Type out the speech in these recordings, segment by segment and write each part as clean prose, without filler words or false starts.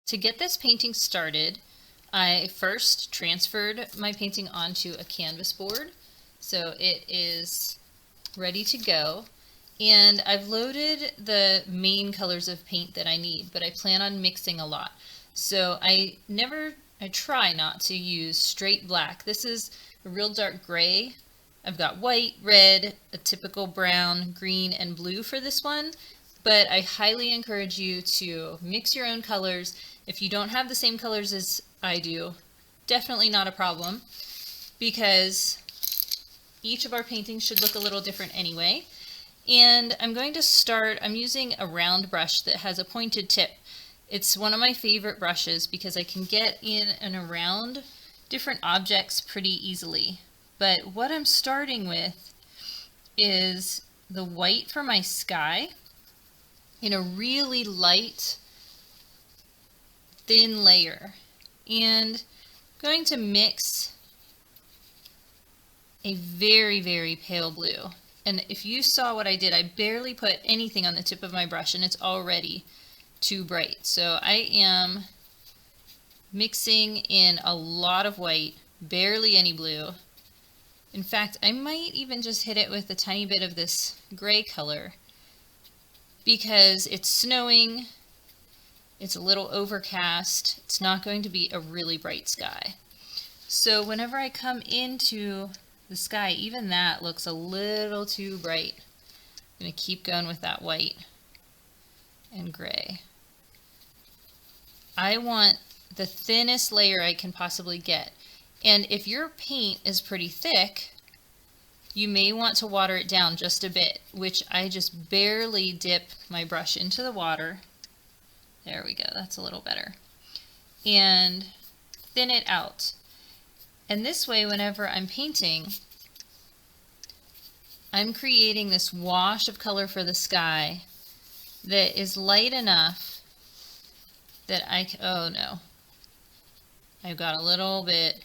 To get this painting started, I first transferred my painting onto a canvas board, so it is ready to go. And I've loaded the main colors of paint that I need, but I plan on mixing a lot. So I try not to use straight black. This is a real dark gray. I've got white, red, a typical brown, green, and blue for this one. But I highly encourage you to mix your own colors. If you don't have the same colors as I do, definitely not a problem, because each of our paintings should look a little different anyway. And I'm going to start, I'm using a round brush that has a pointed tip. It's one of my favorite brushes because I can get in and around different objects pretty easily. But what I'm starting with is the white for my sky in a really light, thin layer. And I'm going to mix a very, very pale blue. And if you saw what I did, I barely put anything on the tip of my brush and it's already too bright. So I am mixing in a lot of white, barely any blue. In fact, I might even just hit it with a tiny bit of this gray color because it's snowing, it's a little overcast, it's not going to be a really bright sky. So whenever I come into the sky, even that looks a little too bright. I'm going to keep going with that white and gray. I want the thinnest layer I can possibly get. And if your paint is pretty thick, you may want to water it down just a bit, which I just barely dip my brush into the water. There we go, that's a little better. And thin it out. And this way, whenever I'm painting, I'm creating this wash of color for the sky that is light enough that oh no, I got a little bit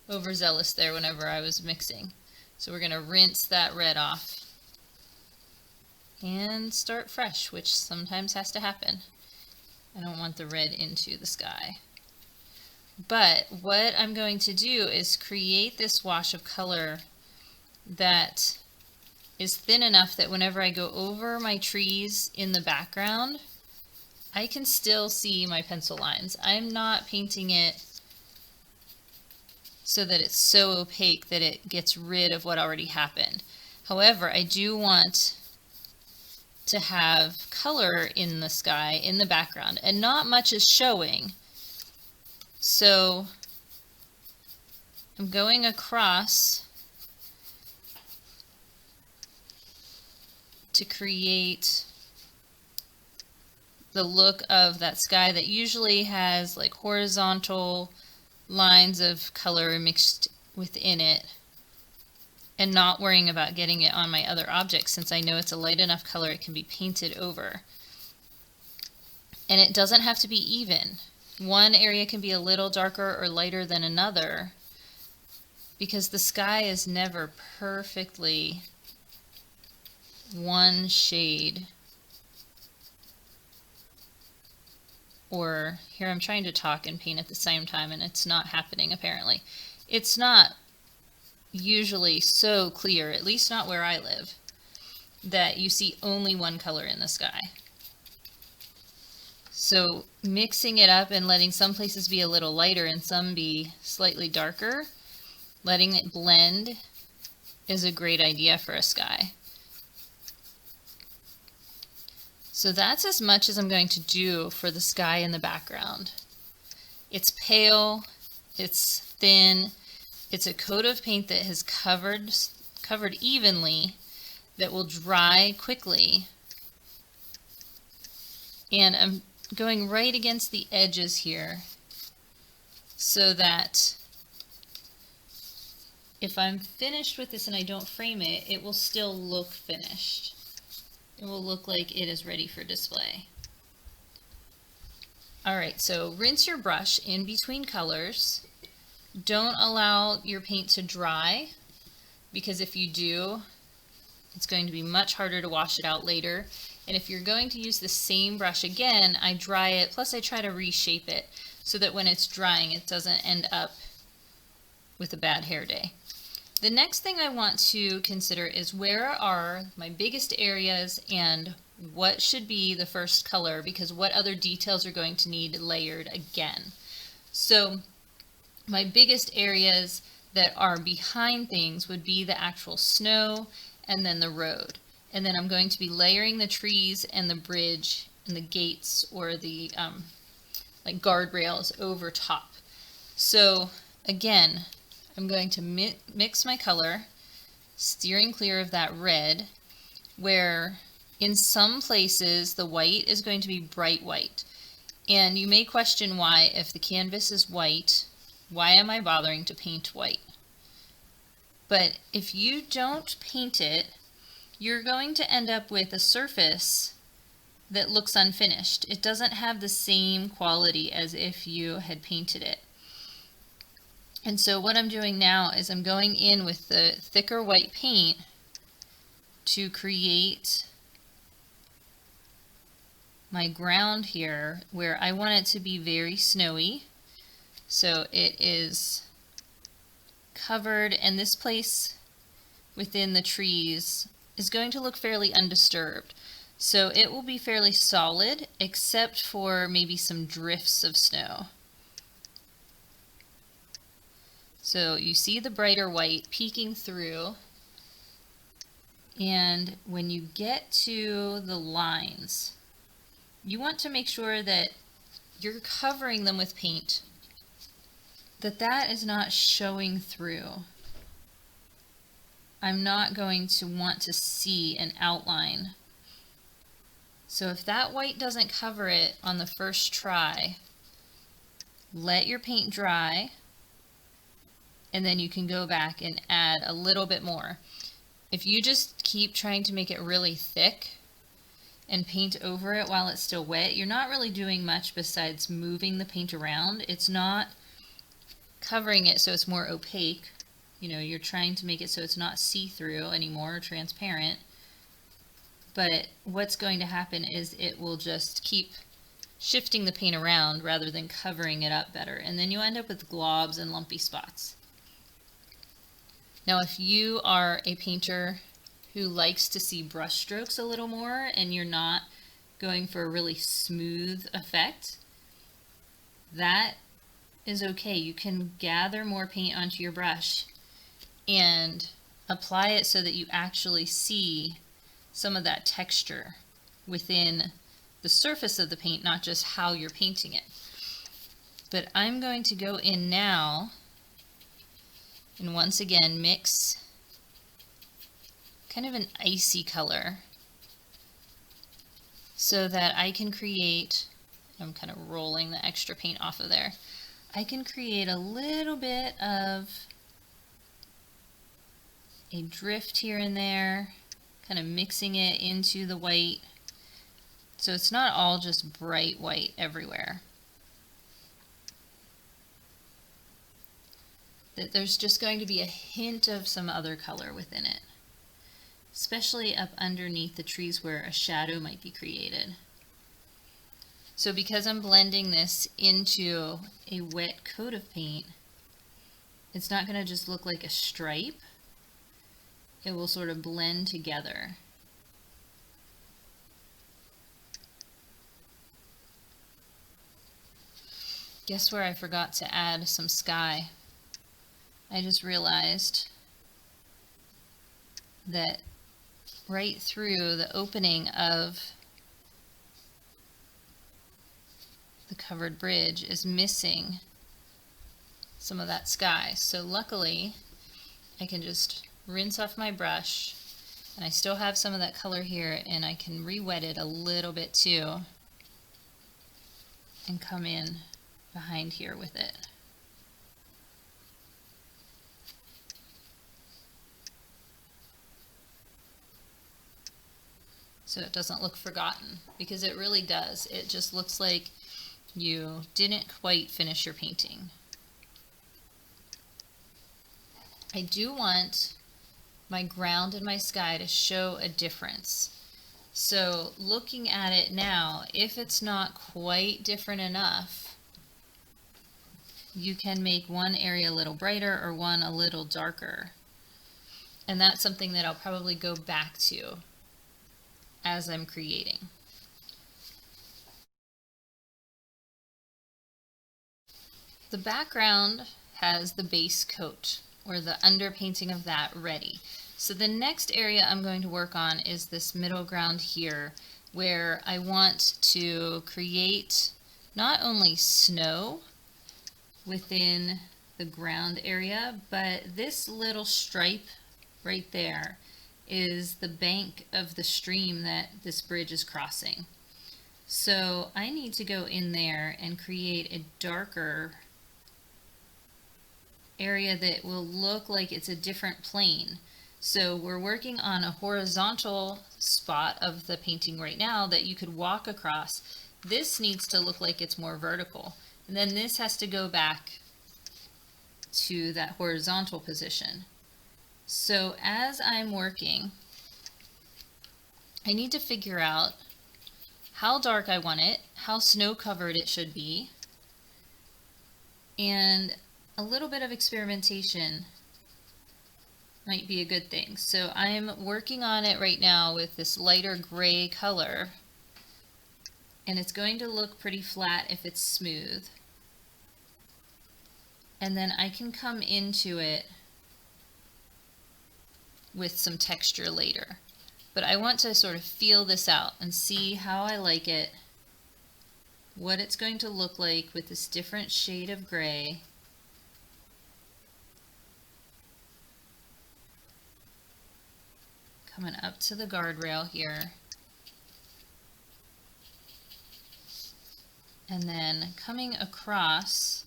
overzealous there whenever I was mixing. So we're going to rinse that red off and start fresh, which sometimes has to happen. I don't want the red into the sky. But what I'm going to do is create this wash of color that is thin enough that whenever I go over my trees in the background, I can still see my pencil lines. I'm not painting it so that it's so opaque that it gets rid of what already happened. However, I do want to have color in the sky, in the background, and not much is showing. So I'm going across to create the look of that sky that usually has like horizontal lines of color mixed within it, and not worrying about getting it on my other objects since I know it's a light enough color it can be painted over. And it doesn't have to be even. One area can be a little darker or lighter than another because the sky is never perfectly one shade. Or here I'm trying to talk and paint at the same time and it's not happening apparently. It's not usually so clear, at least not where I live, that you see only one color in the sky. So mixing it up and letting some places be a little lighter and some be slightly darker, letting it blend is a great idea for a sky. So that's as much as I'm going to do for the sky in the background. It's pale, it's thin, it's a coat of paint that has covered evenly, that will dry quickly. And I'm going right against the edges here so that if I'm finished with this and I don't frame it, it will still look finished. It will look like it is ready for display. Alright, so rinse your brush in between colors. Don't allow your paint to dry, because if you do, it's going to be much harder to wash it out later. And if you're going to use the same brush again, I dry it, plus I try to reshape it so that when it's drying it doesn't end up with a bad hair day. The next thing I want to consider is where are my biggest areas and what should be the first color, because what other details are going to need layered again. So my biggest areas that are behind things would be the actual snow and then the road. And then I'm going to be layering the trees and the bridge and the gates or the like guardrails over top. So again, I'm going to mix my color, steering clear of that red, where in some places the white is going to be bright white. And you may question why, if the canvas is white, why am I bothering to paint white? But if you don't paint it, you're going to end up with a surface that looks unfinished. It doesn't have the same quality as if you had painted it. And so what I'm doing now is I'm going in with the thicker white paint to create my ground here where I want it to be very snowy. So it is covered, and this place within the trees is going to look fairly undisturbed. So it will be fairly solid except for maybe some drifts of snow. So you see the brighter white peeking through, and when you get to the lines, you want to make sure that you're covering them with paint, that is not showing through. I'm not going to want to see an outline. So if that white doesn't cover it on the first try, let your paint dry, and then you can go back and add a little bit more. If you just keep trying to make it really thick and paint over it while it's still wet, you're not really doing much besides moving the paint around. It's not covering it so it's more opaque. You know, you're trying to make it so it's not see-through anymore or transparent. But what's going to happen is it will just keep shifting the paint around rather than covering it up better. And then you end up with globs and lumpy spots. Now, if you are a painter who likes to see brush strokes a little more and you're not going for a really smooth effect, that is okay. You can gather more paint onto your brush and apply it so that you actually see some of that texture within the surface of the paint, not just how you're painting it. But I'm going to go in now and once again mix kind of an icy color so that I can create, I'm kind of rolling the extra paint off of there, I can create a little bit of a drift here and there, kind of mixing it into the white so it's not all just bright white everywhere. That there's just going to be a hint of some other color within it, especially up underneath the trees where a shadow might be created. So because I'm blending this into a wet coat of paint, it's not going to just look like a stripe. It will sort of blend together. Guess where I forgot to add some sky? I just realized that right through the opening of the covered bridge is missing some of that sky. So luckily I can just rinse off my brush, and I still have some of that color here, and I can re-wet it a little bit too and come in behind here with it. So it doesn't look forgotten, because it really does. It just looks like you didn't quite finish your painting. I do want my ground and my sky to show a difference. So looking at it now, if it's not quite different enough, you can make one area a little brighter or one a little darker. And that's something that I'll probably go back to as I'm creating. The background has the base coat or the underpainting of that ready. So the next area I'm going to work on is this middle ground here, where I want to create not only snow within the ground area, but this little stripe right there is the bank of the stream that this bridge is crossing. So I need to go in there and create a darker area that will look like it's a different plane. So we're working on a horizontal spot of the painting right now that you could walk across. This needs to look like it's more vertical. And then this has to go back to that horizontal position. So as I'm working, I need to figure out how dark I want it, how snow covered it should be, and a little bit of experimentation might be a good thing. So I'm working on it right now with this lighter gray color, and it's going to look pretty flat if it's smooth. And then I can come into it with some texture later. But I want to sort of feel this out and see how I like it, what it's going to look like with this different shade of gray. Coming up to the guardrail here. And then coming across,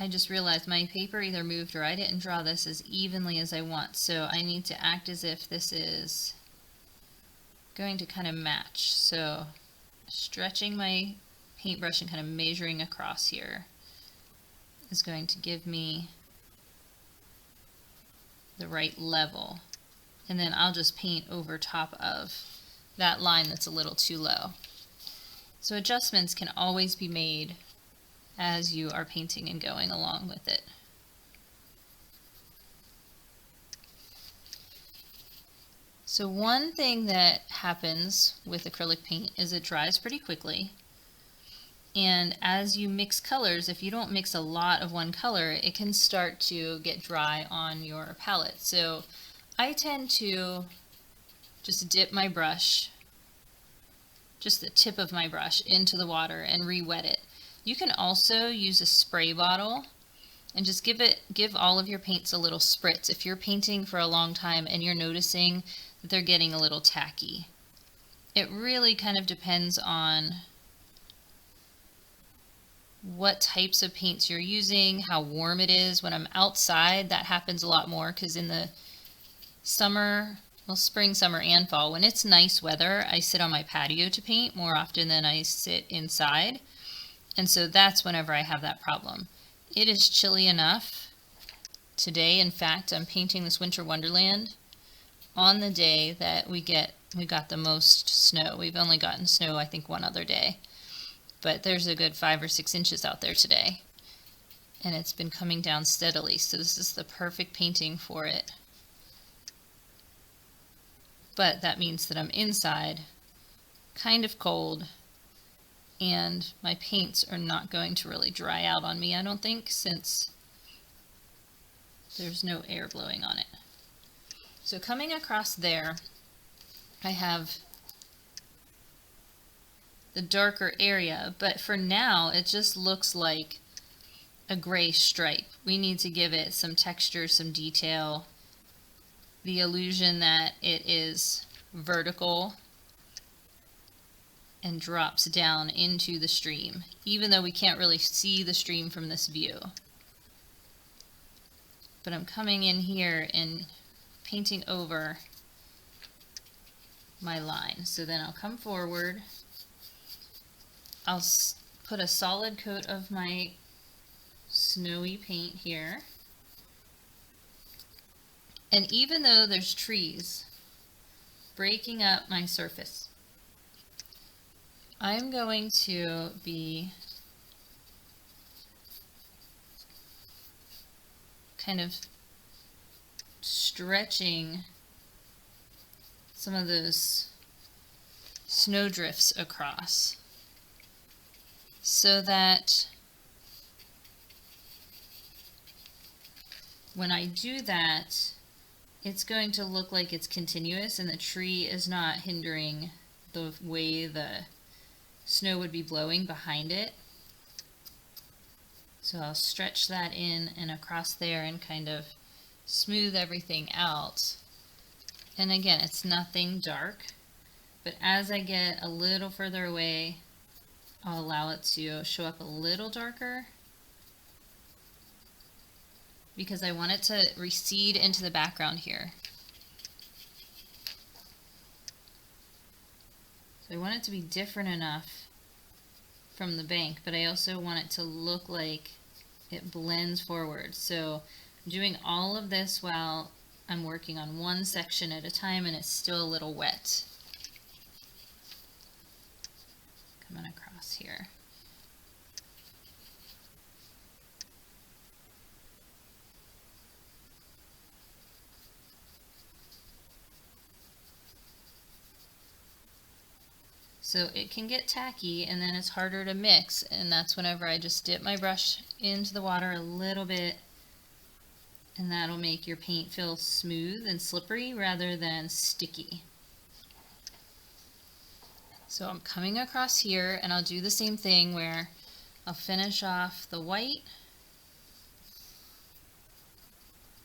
I just realized my paper either moved or I didn't draw this as evenly as I want. So I need to act as if this is going to kind of match. So stretching my paintbrush and kind of measuring across here is going to give me the right level. And then I'll just paint over top of that line that's a little too low. So adjustments can always be made as you are painting and going along with it. So one thing that happens with acrylic paint is it dries pretty quickly. And as you mix colors, if you don't mix a lot of one color, it can start to get dry on your palette. So I tend to just dip my brush, just the tip of my brush, into the water and re-wet it. You can also use a spray bottle and just give all of your paints a little spritz if you're painting for a long time and you're noticing that they're getting a little tacky. It really kind of depends on what types of paints you're using, how warm it is. When I'm outside, that happens a lot more, because in the summer, well, spring, summer, and fall, when it's nice weather, I sit on my patio to paint more often than I sit inside. And so that's whenever I have that problem. It is chilly enough today. In fact, I'm painting this Winter Wonderland on the day that we got the most snow. We've only gotten snow, I think, one other day. But there's a good 5 or 6 inches out there today. And it's been coming down steadily. So this is the perfect painting for it. But that means that I'm inside, kind of cold, and my paints are not going to really dry out on me, I don't think, since there's no air blowing on it. So coming across there, I have the darker area, but for now it just looks like a gray stripe. We need to give it some texture, some detail, the illusion that it is vertical and drops down into the stream, even though we can't really see the stream from this view. But I'm coming in here and painting over my line. So then I'll come forward, I'll put a solid coat of my snowy paint here. And even though there's trees breaking up my surface. I'm going to be kind of stretching some of those snowdrifts across so that when I do that, it's going to look like it's continuous and the tree is not hindering the way the snow would be blowing behind it. So I'll stretch that in and across there and kind of smooth everything out. And again, it's nothing dark, but as I get a little further away, I'll allow it to show up a little darker because I want it to recede into the background here. So I want it to be different enough from the bank, but I also want it to look like it blends forward. So I'm doing all of this while I'm working on one section at a time and it's still a little wet. Coming across here. So it can get tacky and then it's harder to mix, and that's whenever I just dip my brush into the water a little bit, and that'll make your paint feel smooth and slippery rather than sticky. So I'm coming across here and I'll do the same thing where I'll finish off the white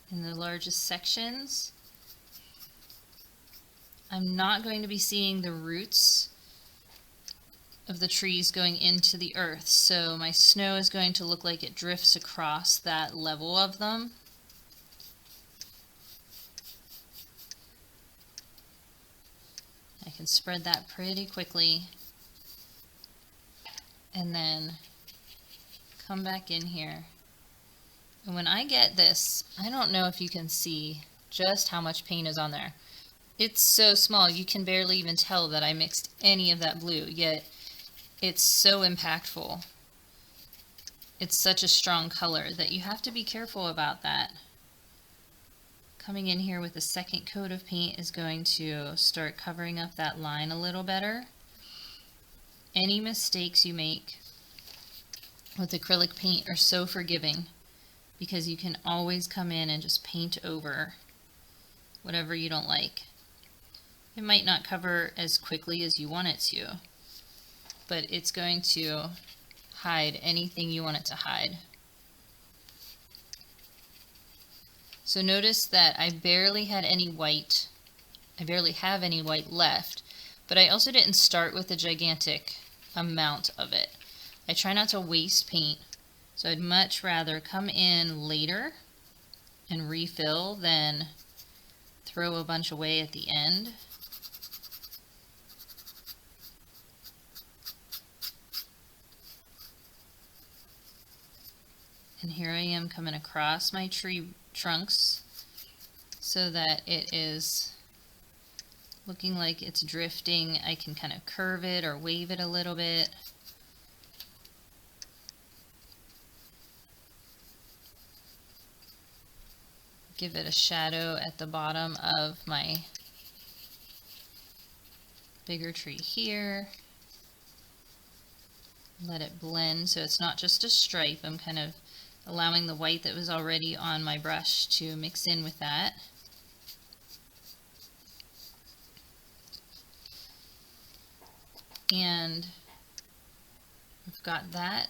in the largest sections. I'm not going to be seeing the roots of the trees going into the earth, so my snow is going to look like it drifts across that level of them. I can spread that pretty quickly and then come back in here. And when I get this, I don't know if you can see just how much paint is on there. It's so small you can barely even tell that I mixed any of that blue, yet it's so impactful. It's such a strong color that you have to be careful about that. Coming in here with a second coat of paint is going to start covering up that line a little better. Any mistakes you make with acrylic paint are so forgiving because you can always come in and just paint over whatever you don't like. It might not cover as quickly as you want it to, but it's going to hide anything you want it to hide. So notice that I barely had any white. I barely have any white left, but I also didn't start with a gigantic amount of it. I try not to waste paint, so I'd much rather come in later and refill than throw a bunch away at the end. And here I am coming across my tree trunks so that it is looking like it's drifting. I can kind of curve it or wave it a little bit. Give it a shadow at the bottom of my bigger tree here. Let it blend so it's not just a stripe. I'm kind of allowing the white that was already on my brush to mix in with that. And I've got that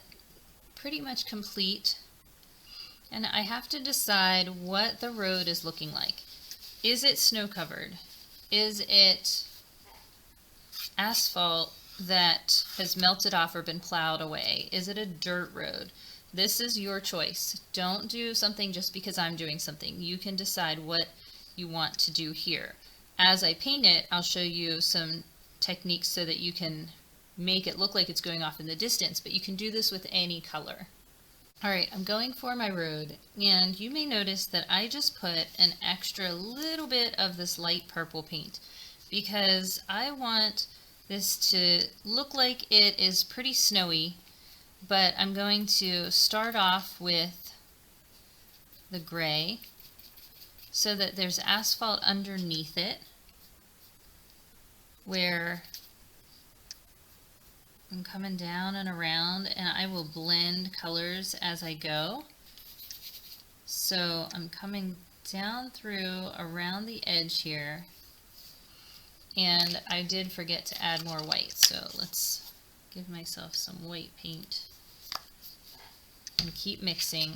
pretty much complete. And I have to decide what the road is looking like. Is it snow covered? Is it asphalt that has melted off or been plowed away? Is it a dirt road? This is your choice. Don't do something just because I'm doing something. You can decide what you want to do here. As I paint it, I'll show you some techniques so that you can make it look like it's going off in the distance, but you can do this with any color. Alright, I'm going for my road, and you may notice that I just put an extra little bit of this light purple paint. because I want this to look like it is pretty snowy, but I'm going to start off with the gray so that there's asphalt underneath it where I'm coming down and around, and I will blend colors as I go. So I'm coming down through around the edge here, and I did forget to add more white, so let's give myself some white paint and keep mixing.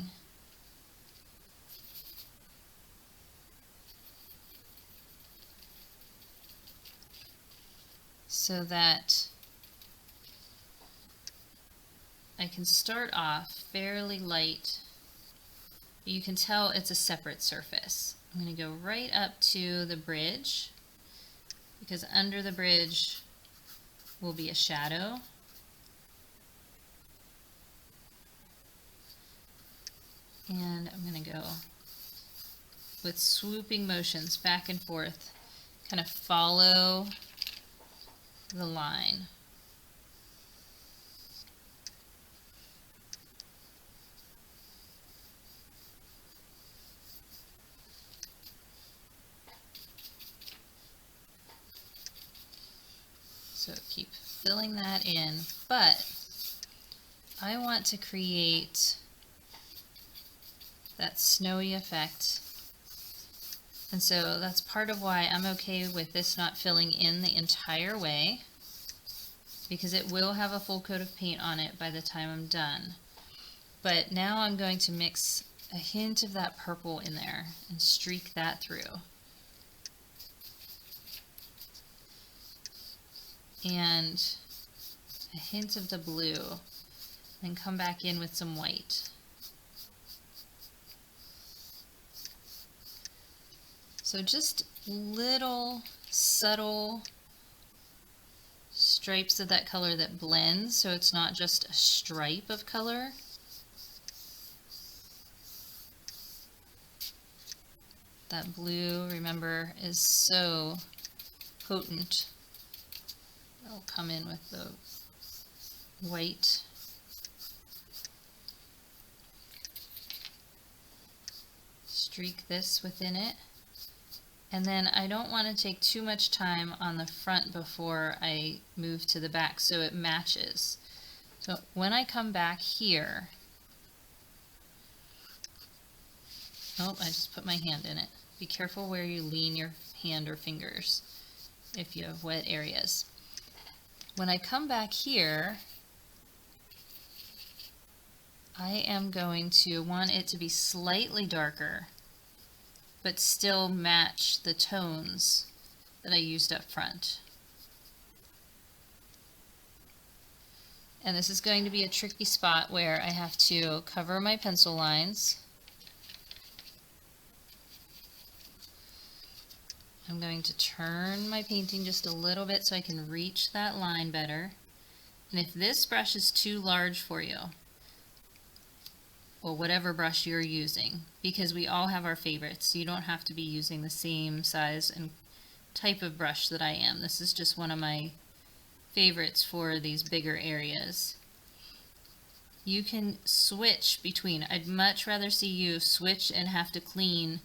So that I can start off fairly light. You can tell it's a separate surface. I'm going to go right up to the bridge, because under the bridge will be a shadow. And I'm going to go with swooping motions back and forth, kind of follow the line. So keep filling that in, but I want to create that snowy effect. And so that's part of why I'm okay with this not filling in the entire way, because it will have a full coat of paint on it by the time I'm done. But now I'm going to mix a hint of that purple in there and streak that through. And a hint of the blue, and come back in with some white. So just little subtle stripes of that color that blends, so it's not just a stripe of color. That blue, remember, is so potent. I'll come in with the white. Streak this within it. And then I don't want to take too much time on the front before I move to the back so it matches. So when I come back here, oh, I just put my hand in it. Be careful where you lean your hand or fingers if you have wet areas. When I come back here, I am going to want it to be slightly darker, but still match the tones that I used up front. And this is going to be a tricky spot where I have to cover my pencil lines. I'm going to turn my painting just a little bit so I can reach that line better. And if this brush is too large for you, or whatever brush you're using, because we all have our favorites, so you don't have to be using the same size and type of brush that I am. This is just one of my favorites for these bigger areas. You can switch between. I'd much rather see you switch and have to clean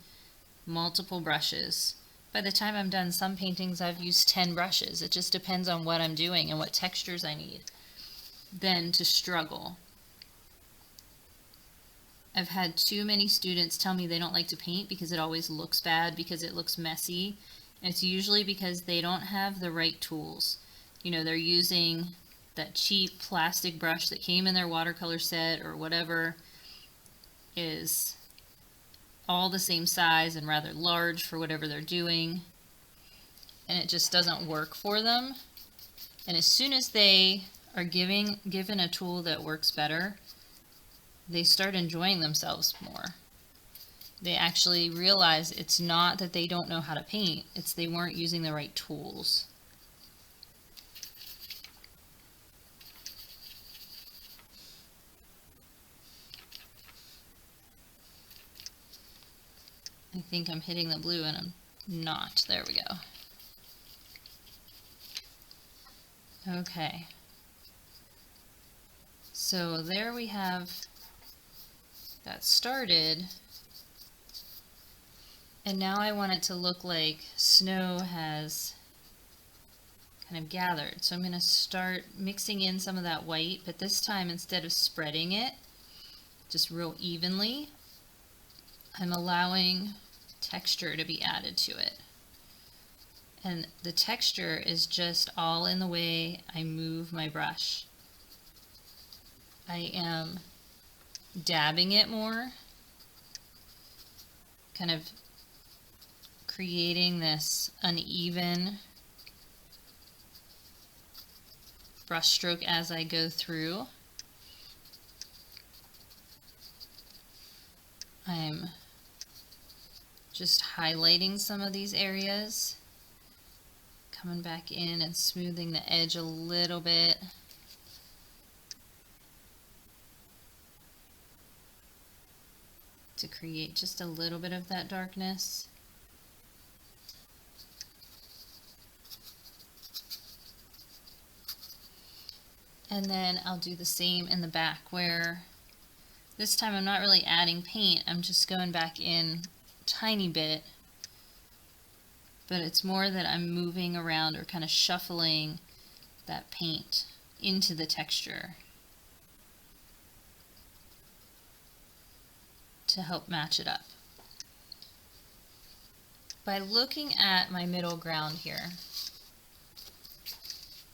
multiple brushes. By the time I'm done, some paintings I've used 10 brushes. It just depends on what I'm doing and what textures I need, than to struggle. I've had too many students tell me they don't like to paint because it always looks bad, because it looks messy. And it's usually because they don't have the right tools. You know, they're using that cheap plastic brush that came in their watercolor set or whatever is all the same size and rather large for whatever they're doing. And it just doesn't work for them. And as soon as they are given a tool that works better, they start enjoying themselves more. They actually realize it's not that they don't know how to paint, it's they weren't using the right tools. I think I'm hitting the blue and I'm not. There we go. Okay. So there we have that started. And now I want it to look like snow has kind of gathered. So I'm going to start mixing in some of that white, but this time instead of spreading it just real evenly, I'm allowing texture to be added to it. And the texture is just all in the way I move my brush. I am dabbing it more, kind of creating this uneven brush stroke as I go through. I'm just highlighting some of these areas, coming back in and smoothing the edge a little bit. To create just a little bit of that darkness. And then I'll do the same in the back, where this time I'm not really adding paint, I'm just going back in a tiny bit, but it's more that I'm moving around or kind of shuffling that paint into the texture to help match it up. By looking at my middle ground here,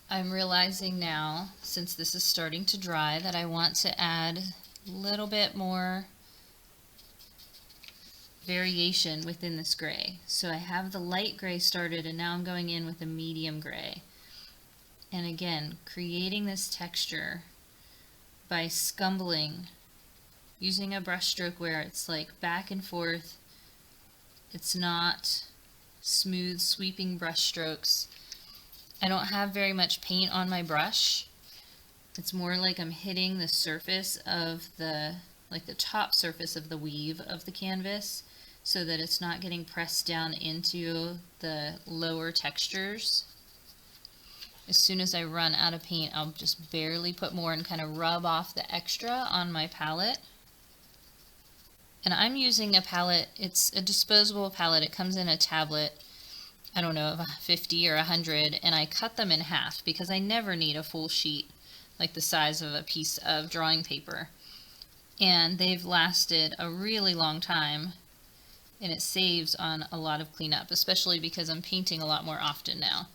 I'm realizing now, since this is starting to dry, that I want to add a little bit more variation within this gray. So I have the light gray started, and now I'm going in with a medium gray. And again, creating this texture by scumbling, using a brush stroke where it's like back and forth. It's not smooth, sweeping brush strokes. I don't have very much paint on my brush. It's more like I'm hitting the surface of the top surface of the weave of the canvas, so that it's not getting pressed down into the lower textures. As soon as I run out of paint, I'll just barely put more and kind of rub off the extra on my palette. And I'm using a palette, it's a disposable palette. It comes in a tablet, I don't know, of 50 or 100, and I cut them in half because I never need a full sheet like the size of a piece of drawing paper. And they've lasted a really long time, and it saves on a lot of cleanup, especially because I'm painting a lot more often now.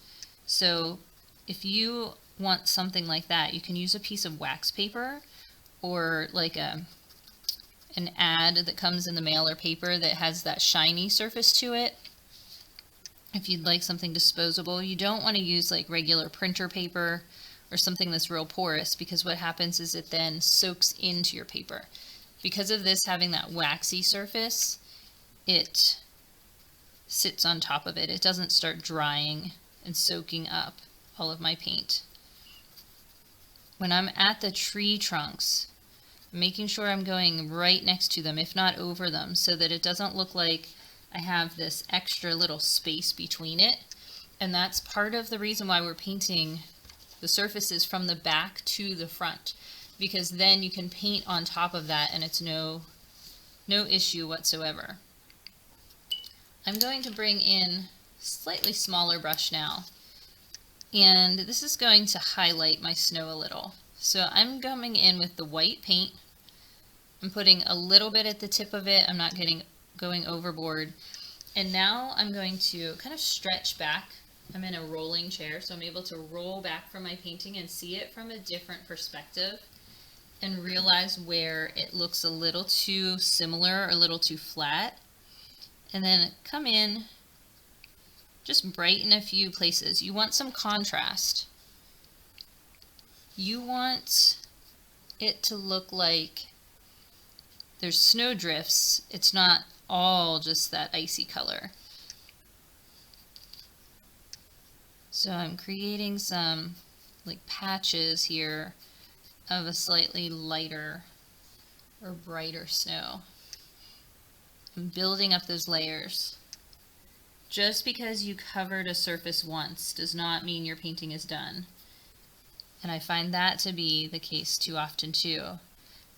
So if you want something like that, you can use a piece of wax paper, or like an ad that comes in the mail or paper that has that shiny surface to it. If you'd like something disposable, you don't want to use like regular printer paper or something that's real porous, because what happens is it then soaks into your paper. Because of this having that waxy surface, it sits on top of it. It doesn't start drying and soaking up all of my paint. When I'm at the tree trunks, I'm making sure I'm going right next to them, if not over them, so that it doesn't look like I have this extra little space between it. And that's part of the reason why we're painting the surfaces from the back to the front, because then you can paint on top of that and it's no issue whatsoever. I'm going to bring in a slightly smaller brush now, and this is going to highlight my snow a little. So I'm coming in with the white paint. I'm putting a little bit at the tip of it. I'm not going overboard. And now I'm going to kind of stretch back. I'm in a rolling chair, so I'm able to roll back from my painting and see it from a different perspective and realize where it looks a little too similar or a little too flat. And then come in, just brighten a few places. You want some contrast. You want it to look like there's snow drifts. It's not all just that icy color. So I'm creating some like patches here of a slightly lighter or brighter snow. I'm building up those layers. Just because you covered a surface once does not mean your painting is done. And I find that to be the case too often too,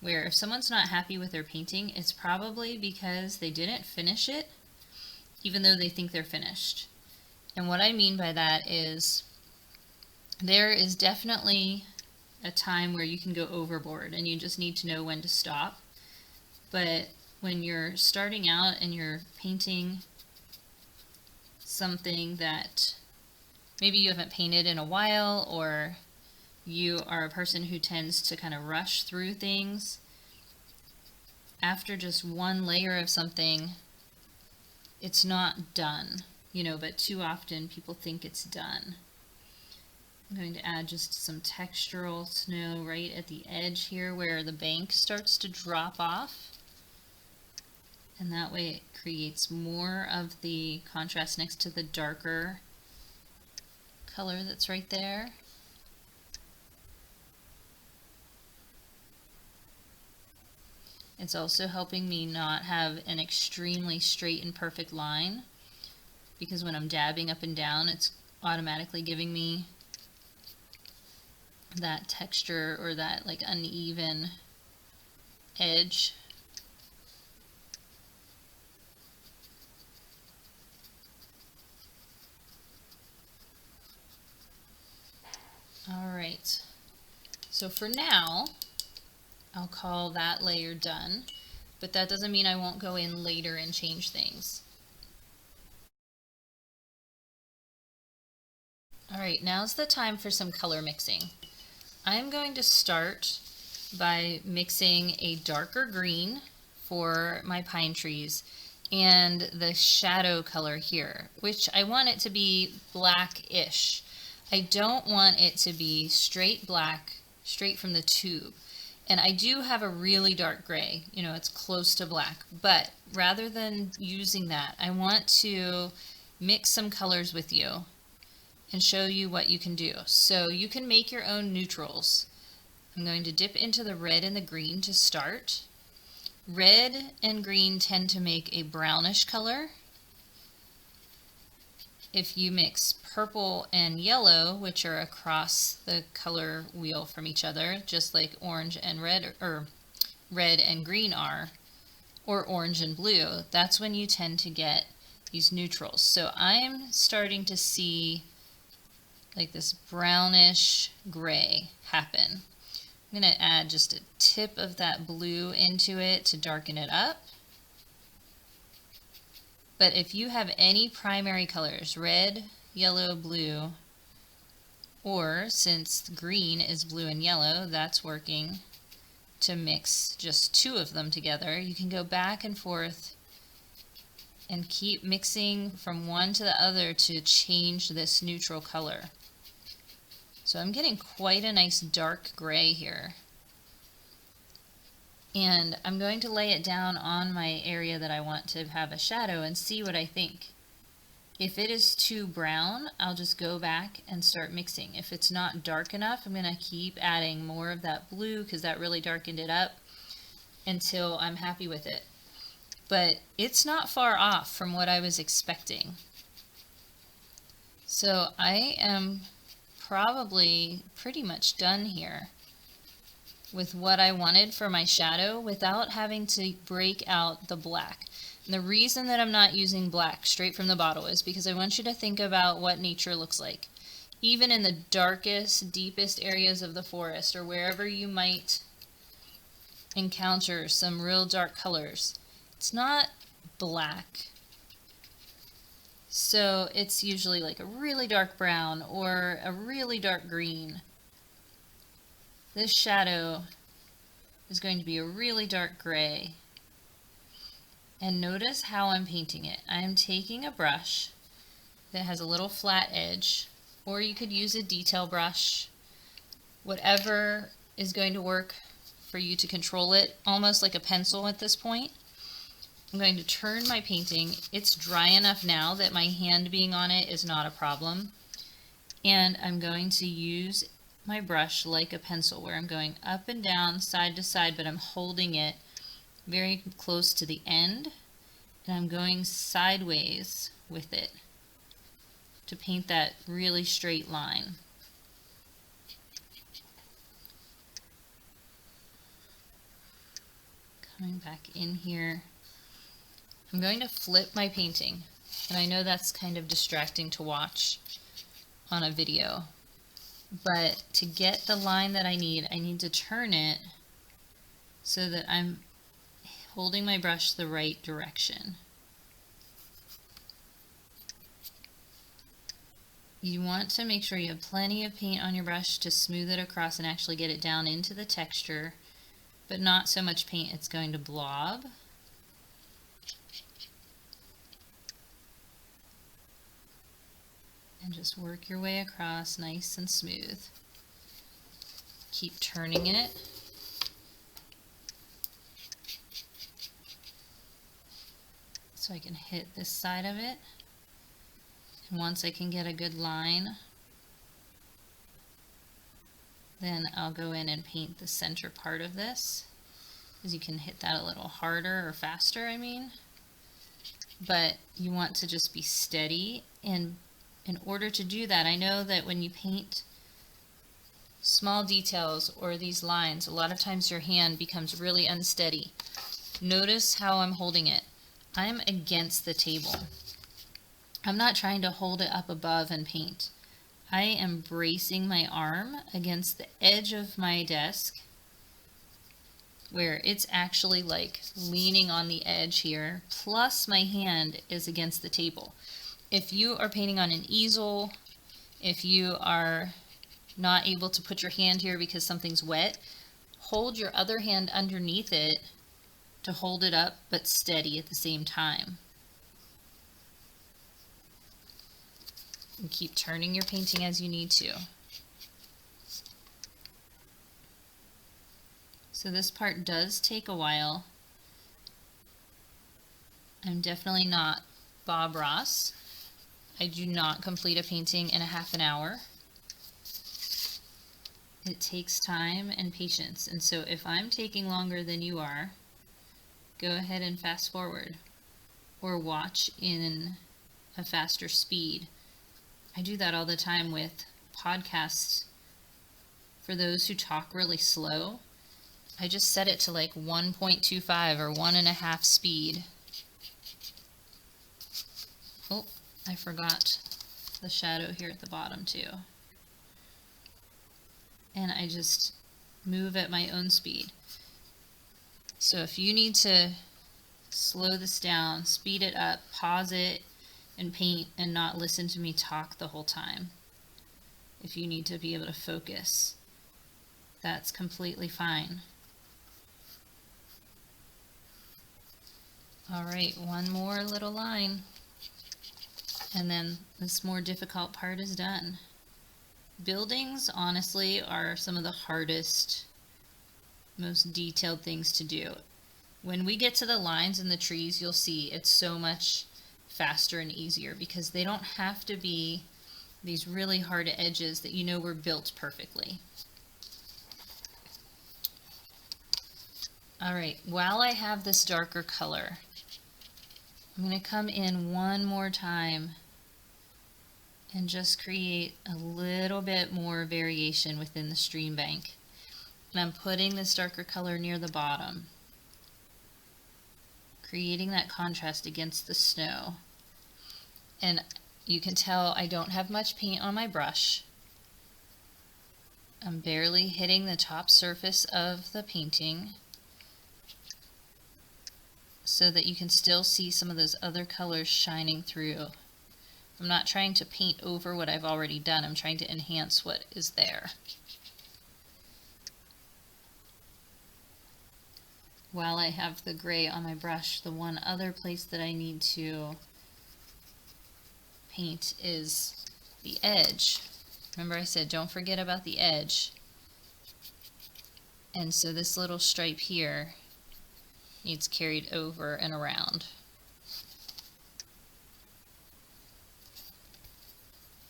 where if someone's not happy with their painting, it's probably because they didn't finish it, even though they think they're finished. And what I mean by that is there is definitely a time where you can go overboard and you just need to know when to stop. But when you're starting out and you're painting something that maybe you haven't painted in a while, or you are a person who tends to kind of rush through things, after just one layer of something, it's not done, but too often people think it's done. I'm going to add just some textural snow right at the edge here where the bank starts to drop off. And that way it creates more of the contrast next to the darker color that's right there. It's also helping me not have an extremely straight and perfect line, because when I'm dabbing up and down, it's automatically giving me that texture or that like uneven edge. All right, so for now, I'll call that layer done, but that doesn't mean I won't go in later and change things. All right, now's the time for some color mixing. I'm going to start by mixing a darker green for my pine trees and the shadow color here, which I want it to be black-ish. I don't want it to be straight black, straight from the tube. And I do have a really dark gray, it's close to black, but rather than using that, I want to mix some colors with you and show you what you can do. So you can make your own neutrals. I'm going to dip into the red and the green to start. Red and green tend to make a brownish color. If you mix purple and yellow, which are across the color wheel from each other, just like orange and red, or red and green are, or orange and blue, that's when you tend to get these neutrals. So I'm starting to see like this brownish gray happen. I'm going to add just a tip of that blue into it to darken it up. But if you have any primary colors, red, yellow, blue, or since green is blue and yellow, that's working to mix just two of them together, you can go back and forth and keep mixing from one to the other to change this neutral color. So I'm getting quite a nice dark gray here. And I'm going to lay it down on my area that I want to have a shadow and see what I think. If it is too brown, I'll just go back and start mixing. If it's not dark enough, I'm going to keep adding more of that blue because that really darkened it up until I'm happy with it. But it's not far off from what I was expecting. So I am probably pretty much done here with what I wanted for my shadow without having to break out the black. And the reason that I'm not using black straight from the bottle is because I want you to think about what nature looks like. Even in the darkest, deepest areas of the forest, or wherever you might encounter some real dark colors, it's not black. So it's usually like a really dark brown or a really dark green. This shadow is going to be a really dark gray. And notice how I'm painting it. I'm taking a brush that has a little flat edge, or you could use a detail brush, whatever is going to work for you to control it, almost like a pencil at this point. I'm going to turn my painting. It's dry enough now that my hand being on it is not a problem. And I'm going to use my brush like a pencil, where I'm going up and down, side to side, but I'm holding it very close to the end, and I'm going sideways with it to paint that really straight line. Coming back in here. I'm going to flip my painting, and I know that's kind of distracting to watch on a video, but to get the line that I need to turn it so that I'm holding my brush the right direction. You want to make sure you have plenty of paint on your brush to smooth it across and actually get it down into the texture, but not so much paint it's going to blob. And just work your way across nice and smooth. Keep turning it. So I can hit this side of it. And once I can get a good line, then I'll go in and paint the center part of this, because you can hit that a little harder or faster, I mean. But you want to just be steady, and in order to do that, I know that when you paint small details or these lines, a lot of times your hand becomes really unsteady. Notice how I'm holding it. I'm against the table. I'm not trying to hold it up above and paint. I am bracing my arm against the edge of my desk, where it's actually like leaning on the edge here, plus my hand is against the table. If you are painting on an easel, if you are not able to put your hand here because something's wet, hold your other hand underneath it to hold it up but steady at the same time. And keep turning your painting as you need to. So this part does take a while. I'm definitely not Bob Ross. I do not complete a painting in a half an hour. It takes time and patience, and so if I'm taking longer than you are, go ahead and fast forward or watch in a faster speed. I do that all the time with podcasts. For those who talk really slow, I just set it to like 1.25 or 1.5 speed. Oh, I forgot the shadow here at the bottom too. And I just move at my own speed. So if you need to slow this down, speed it up, pause it, and paint and not listen to me talk the whole time. If you need to be able to focus, that's completely fine. All right, one more little line, and then this more difficult part is done. Buildings, honestly, are some of the hardest, most detailed things to do. When we get to the lines in the trees, you'll see it's so much faster and easier because they don't have to be these really hard edges that you know were built perfectly. All right, while I have this darker color, I'm going to come in one more time and just create a little bit more variation within the stream bank. And I'm putting this darker color near the bottom, creating that contrast against the snow. And you can tell I don't have much paint on my brush. I'm barely hitting the top surface of the painting so that you can still see some of those other colors shining through. I'm not trying to paint over what I've already done. I'm trying to enhance what is there. While I have the gray on my brush, the one other place that I need to paint is the edge. Remember I said don't forget about the edge. And so this little stripe here needs carried over and around.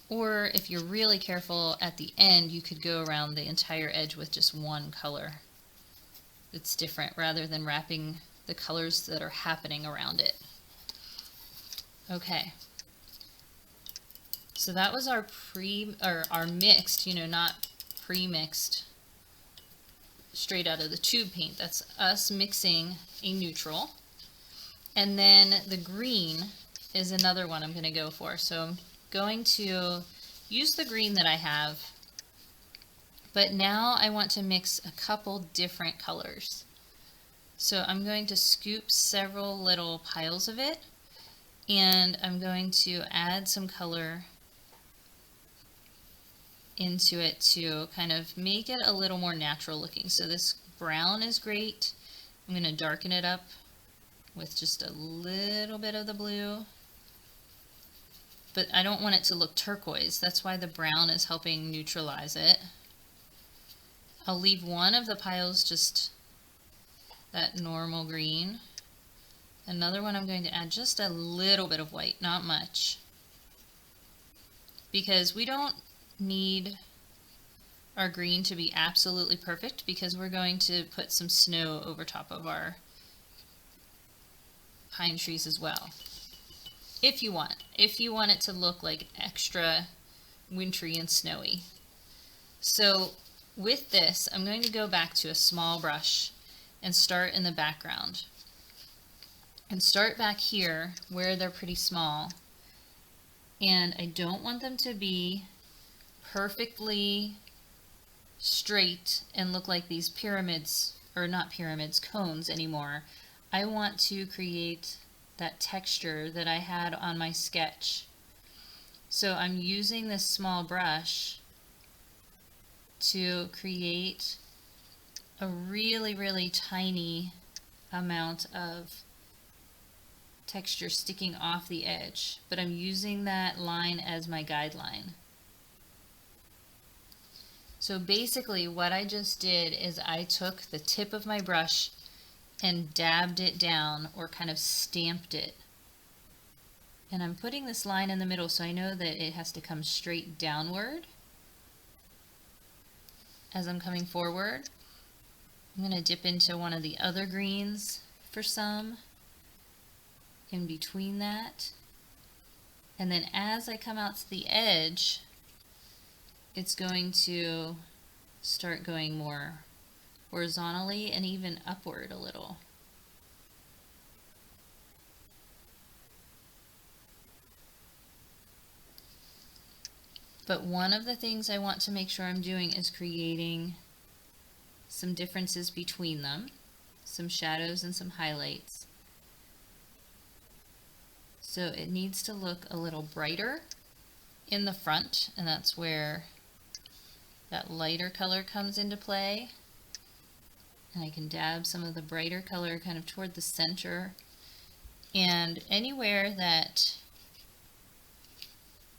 Or if you're really careful at the end, you could go around the entire edge with just one color. It's different rather than wrapping the colors that are happening around it. Okay. So that was our our mixed, not pre-mixed straight out of the tube paint. That's us mixing a neutral. And then the green is another one I'm going to go for. So I'm going to use the green that I have, but now I want to mix a couple different colors. So I'm going to scoop several little piles of it, and I'm going to add some color into it to kind of make it a little more natural looking. So this brown is great. I'm going to darken it up with just a little bit of the blue, but I don't want it to look turquoise. That's why the brown is helping neutralize it. I'll leave one of the piles just that normal green. Another one I'm going to add just a little bit of white, not much, because we don't need our green to be absolutely perfect, because we're going to put some snow over top of our pine trees as well. If you want it to look like extra wintry and snowy. So with this, I'm going to go back to a small brush and start in the background. And start back here where they're pretty small. And I don't want them to be perfectly straight and look like these pyramids, or not pyramids, cones anymore. I want to create that texture that I had on my sketch. So I'm using this small brush to create a really, really tiny amount of texture sticking off the edge, but I'm using that line as my guideline. So basically what I just did is I took the tip of my brush and dabbed it down, or kind of stamped it. And I'm putting this line in the middle so I know that it has to come straight downward as I'm coming forward. I'm going to dip into one of the other greens for some in between that, and then as I come out to the edge, it's going to start going more horizontally and even upward a little. But one of the things I want to make sure I'm doing is creating some differences between them, some shadows and some highlights. So it needs to look a little brighter in the front, and that's where that lighter color comes into play. And I can dab some of the brighter color kind of toward the center, and anywhere that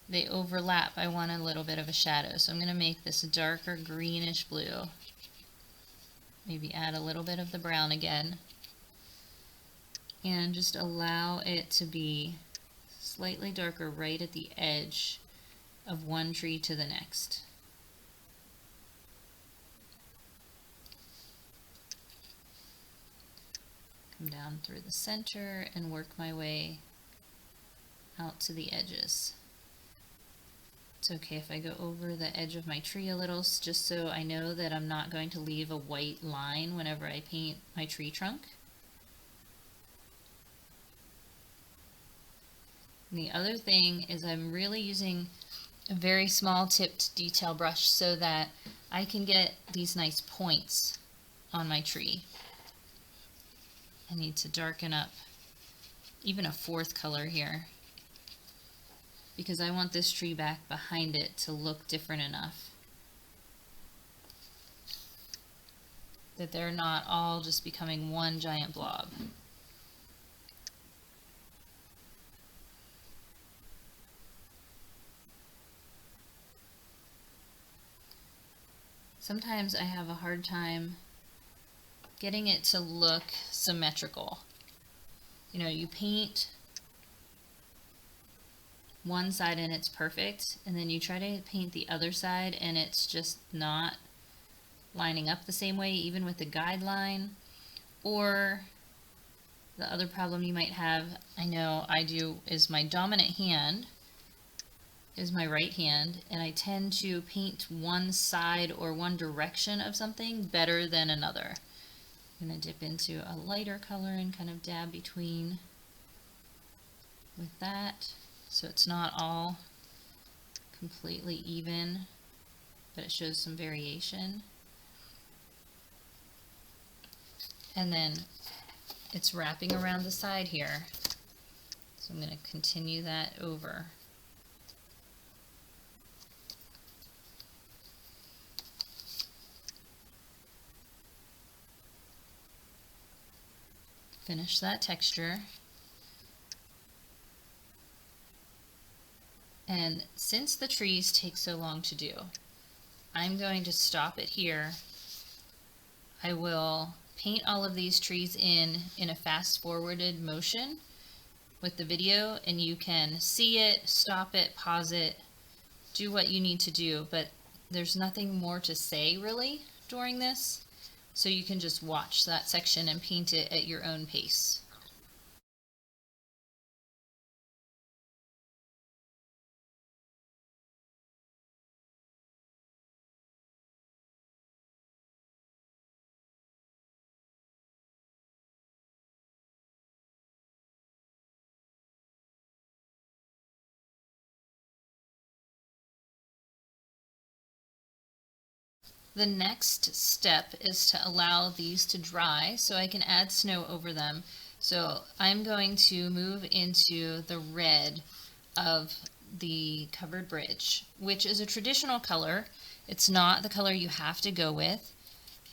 they overlap I want a little bit of a shadow. So I'm going to make this darker greenish blue. Maybe add a little bit of the brown again, and just allow it to be slightly darker right at the edge of one tree to the next. Come down through the center and work my way out to the edges. It's okay if I go over the edge of my tree a little, just so I know that I'm not going to leave a white line whenever I paint my tree trunk. And the other thing is I'm really using a very small tipped detail brush so that I can get these nice points on my tree. I need to darken up even a fourth color here, because I want this tree back behind it to look different enough that they're not all just becoming one giant blob. Sometimes I have a hard time getting it to look symmetrical. You know, you paint one side and it's perfect, and then you try to paint the other side and it's just not lining up the same way, even with the guideline. Or the other problem you might have, I know I do, is my dominant hand is my right hand, and I tend to paint one side or one direction of something better than another. I'm going to dip into a lighter color and kind of dab between with that, so it's not all completely even, but it shows some variation. And then it's wrapping around the side here, so I'm going to continue that over. Finish that texture. And since the trees take so long to do, I'm going to stop it here. I will paint all of these trees in a fast forwarded motion with the video, and you can see it, stop it, pause it, do what you need to do, but there's nothing more to say really during this, so you can just watch that section and paint it at your own pace. The next step is to allow these to dry so I can add snow over them. So I'm going to move into the red of the covered bridge, which is a traditional color. It's not the color you have to go with,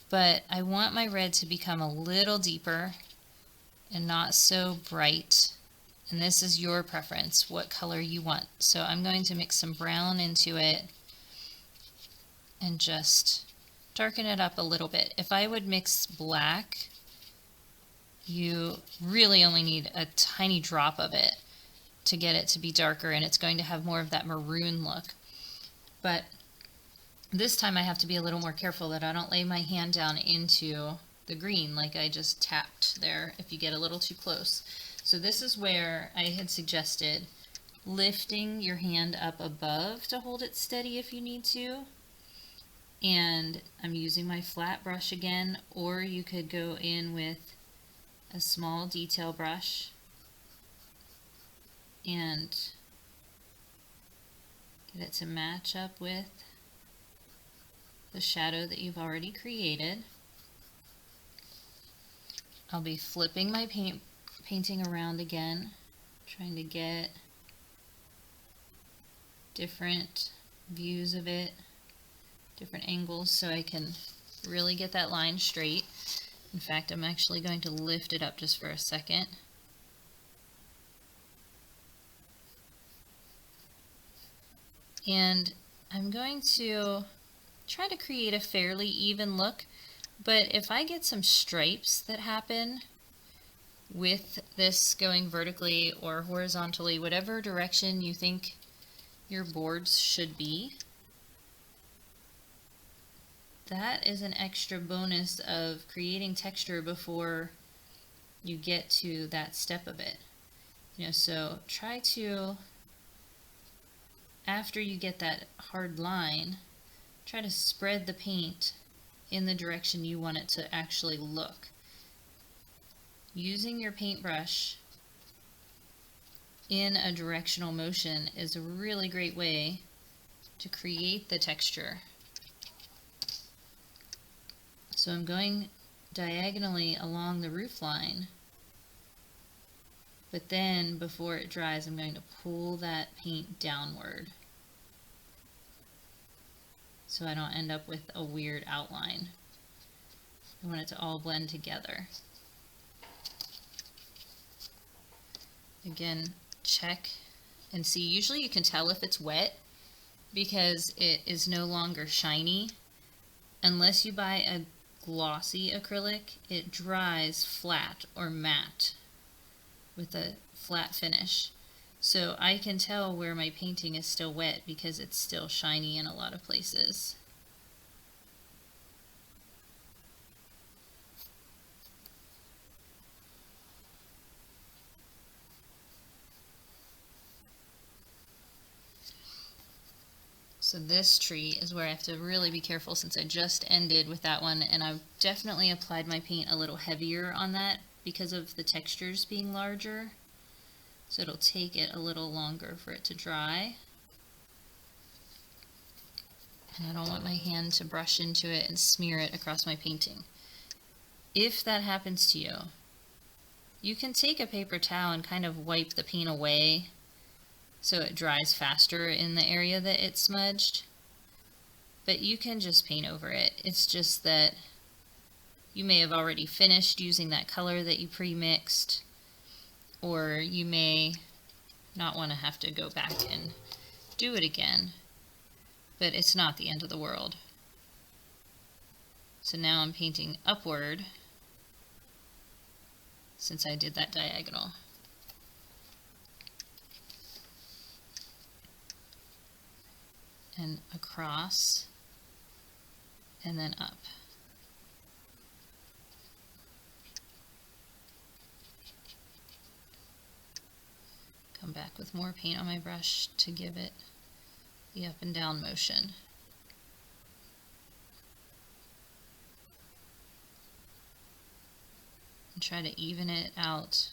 but I want my red to become a little deeper and not so bright. And this is your preference, what color you want. So I'm going to mix some brown into it and just darken it up a little bit. If I would mix black, you really only need a tiny drop of it to get it to be darker, and it's going to have more of that maroon look. But this time I have to be a little more careful that I don't lay my hand down into the green like I just tapped there if you get a little too close. So this is where I had suggested lifting your hand up above to hold it steady if you need to. And I'm using my flat brush again, or you could go in with a small detail brush and get it to match up with the shadow that you've already created. I'll be flipping my painting around again, trying to get different views of it, different angles, so I can really get that line straight. In fact, I'm actually going to lift it up just for a second. And I'm going to try to create a fairly even look, but if I get some stripes that happen with this going vertically or horizontally, whatever direction you think your boards should be, that is an extra bonus of creating texture before you get to that step of it. So try to, after you get that hard line, try to spread the paint in the direction you want it to actually look. Using your paintbrush in a directional motion is a really great way to create the texture. So I'm going diagonally along the roof line, but then before it dries I'm going to pull that paint downward so I don't end up with a weird outline. I want it to all blend together. Again, check and see. Usually you can tell if it's wet because it is no longer shiny. Unless you buy a glossy acrylic, it dries flat or matte with a flat finish. So I can tell where my painting is still wet because it's still shiny in a lot of places. So this tree is where I have to really be careful since I just ended with that one, and I've definitely applied my paint a little heavier on that because of the textures being larger. So it'll take it a little longer for it to dry. And I don't want my hand to brush into it and smear it across my painting. If that happens to you, you can take a paper towel and kind of wipe the paint away so it dries faster in the area that it's smudged. But you can just paint over it. It's just that you may have already finished using that color that you pre-mixed, or you may not want to have to go back and do it again. But it's not the end of the world. So now I'm painting upward since I did that diagonal. And across, and then up. Come back with more paint on my brush to give it the up and down motion. And try to even it out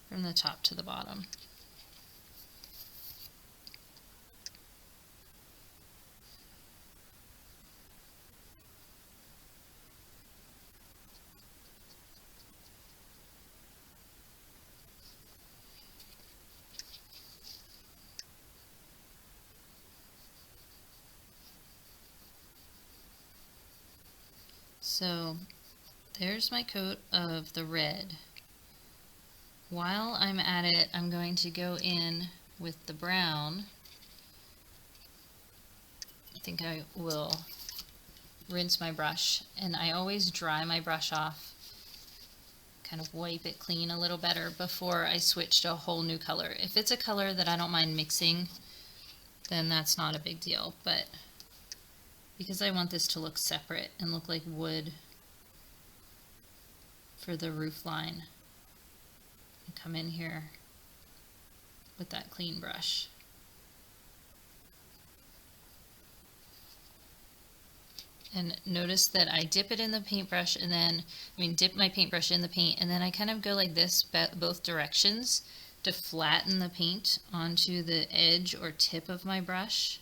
from the top to the bottom. So there's my coat of the red. While I'm at it, I'm going to go in with the brown. I think I will rinse my brush, and I always dry my brush off, kind of wipe it clean a little better before I switch to a whole new color. If it's a color that I don't mind mixing, then that's not a big deal, but because I want this to look separate and look like wood for the roof line, I come in here with that clean brush. And notice that I dip it in the paintbrush and then, dip my paintbrush in the paint, and then I kind of go like this both directions to flatten the paint onto the edge or tip of my brush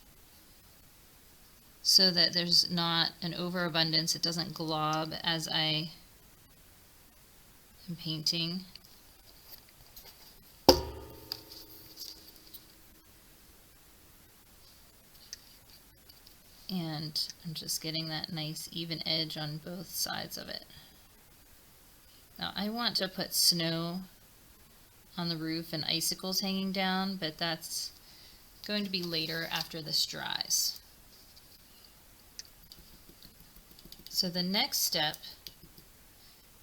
so that there's not an overabundance, it doesn't glob as I am painting. And I'm just getting that nice even edge on both sides of it. Now I want to put snow on the roof and icicles hanging down, but that's going to be later after this dries. So the next step,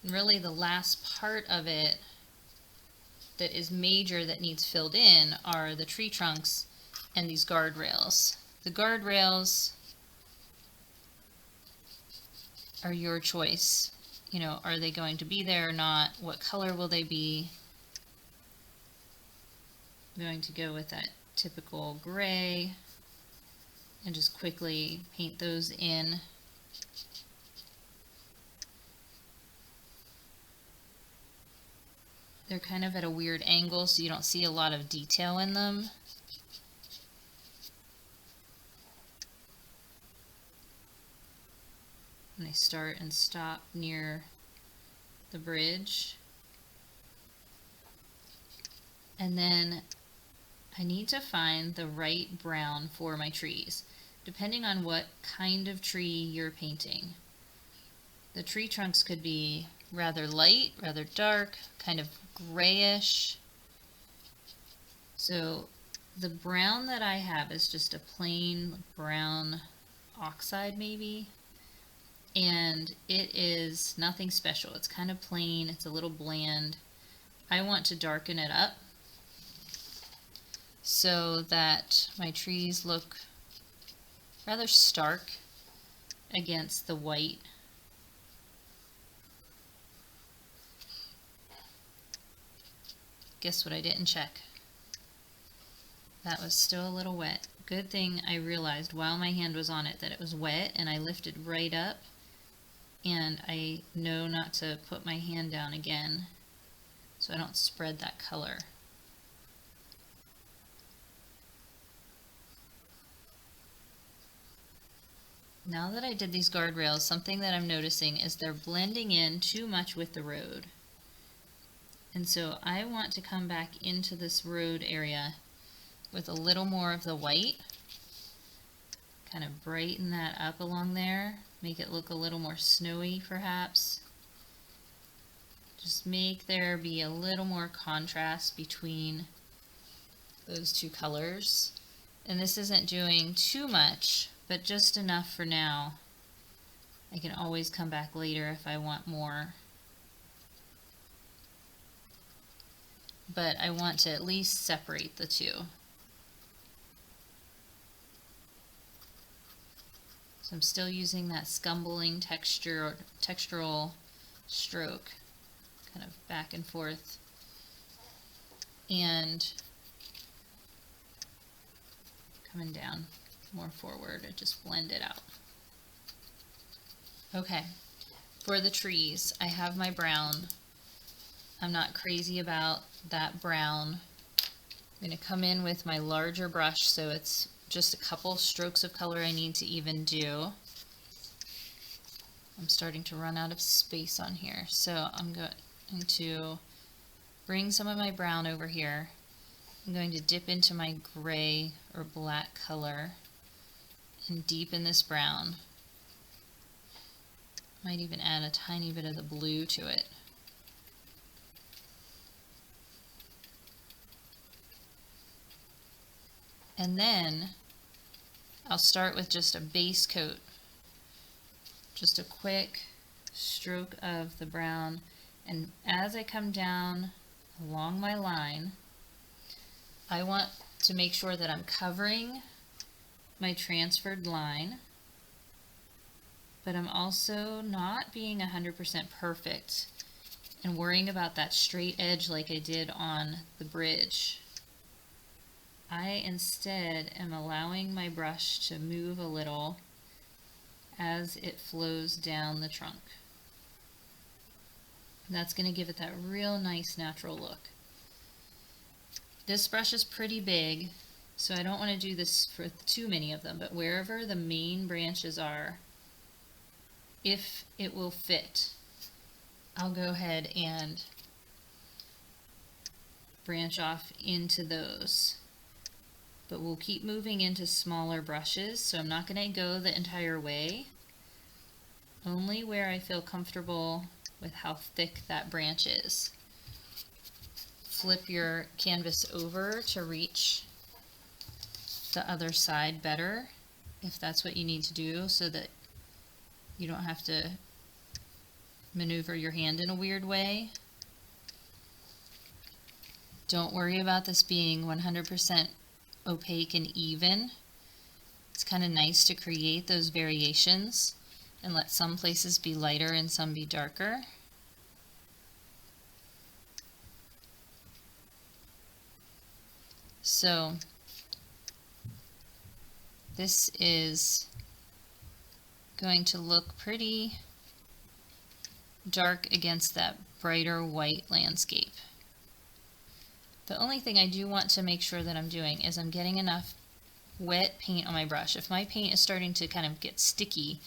and really the last part of it that is major that needs filled in, are the tree trunks and these guardrails. The guardrails are your choice. You know, are they going to be there or not? What color will they be? I'm going to go with that typical gray and just quickly paint those in. They're kind of at a weird angle, so you don't see a lot of detail in them. And they start and stop near the bridge. And then I need to find the right brown for my trees, depending on what kind of tree you're painting. The tree trunks could be rather light, rather dark, kind of grayish. So the brown that I have is just a plain brown oxide maybe, and it is nothing special. It's kind of plain, it's a little bland. I want to darken it up so that my trees look rather stark against the white. Guess what I didn't check? That was still a little wet. Good thing I realized while my hand was on it that it was wet, and I lifted right up, and I know not to put my hand down again so I don't spread that color. Now that I did these guardrails, something that I'm noticing is they're blending in too much with the road. And so I want to come back into this road area with a little more of the white, kind of brighten that up along there, make it look a little more snowy perhaps. Just make there be a little more contrast between those two colors. And this isn't doing too much, but just enough for now. I can always come back later if I want more. But I want to at least separate the two. So I'm still using that scumbling textural stroke, kind of back and forth. And coming down more forward, I just blend it out. Okay, for the trees, I have my brown. I'm not crazy about that brown. I'm going to come in with my larger brush, so it's just a couple strokes of color I need to even do. I'm starting to run out of space on here, so I'm going to bring some of my brown over here. I'm going to dip into my gray or black color and deepen this brown. Might even add a tiny bit of the blue to it. And then I'll start with just a base coat, just a quick stroke of the brown, and as I come down along my line, I want to make sure that I'm covering my transferred line, but I'm also not being 100% perfect and worrying about that straight edge like I did on the bridge. I instead am allowing my brush to move a little as it flows down the trunk. And that's going to give it that real nice natural look. This brush is pretty big, so I don't want to do this for too many of them, but wherever the main branches are, if it will fit, I'll go ahead and branch off into those. But we'll keep moving into smaller brushes, so I'm not going to go the entire way, only where I feel comfortable with how thick that branch is. Flip your canvas over to reach the other side better, if that's what you need to do, so that you don't have to maneuver your hand in a weird way. Don't worry about this being 100% opaque and even. It's kind of nice to create those variations and let some places be lighter and some be darker. So this is going to look pretty dark against that brighter white landscape. The only thing I do want to make sure that I'm doing is I'm getting enough wet paint on my brush. If my paint is starting to kind of get sticky,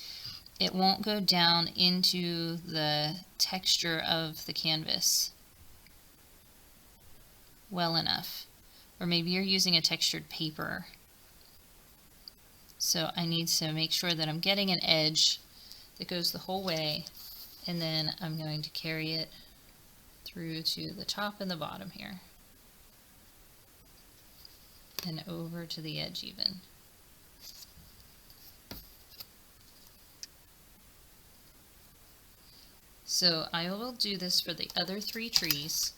it won't go down into the texture of the canvas well enough. Or maybe you're using a textured paper. So I need to make sure that I'm getting an edge that goes the whole way, and then I'm going to carry it through to the top and the bottom here. And over to the edge even. So I will do this for the other 3 trees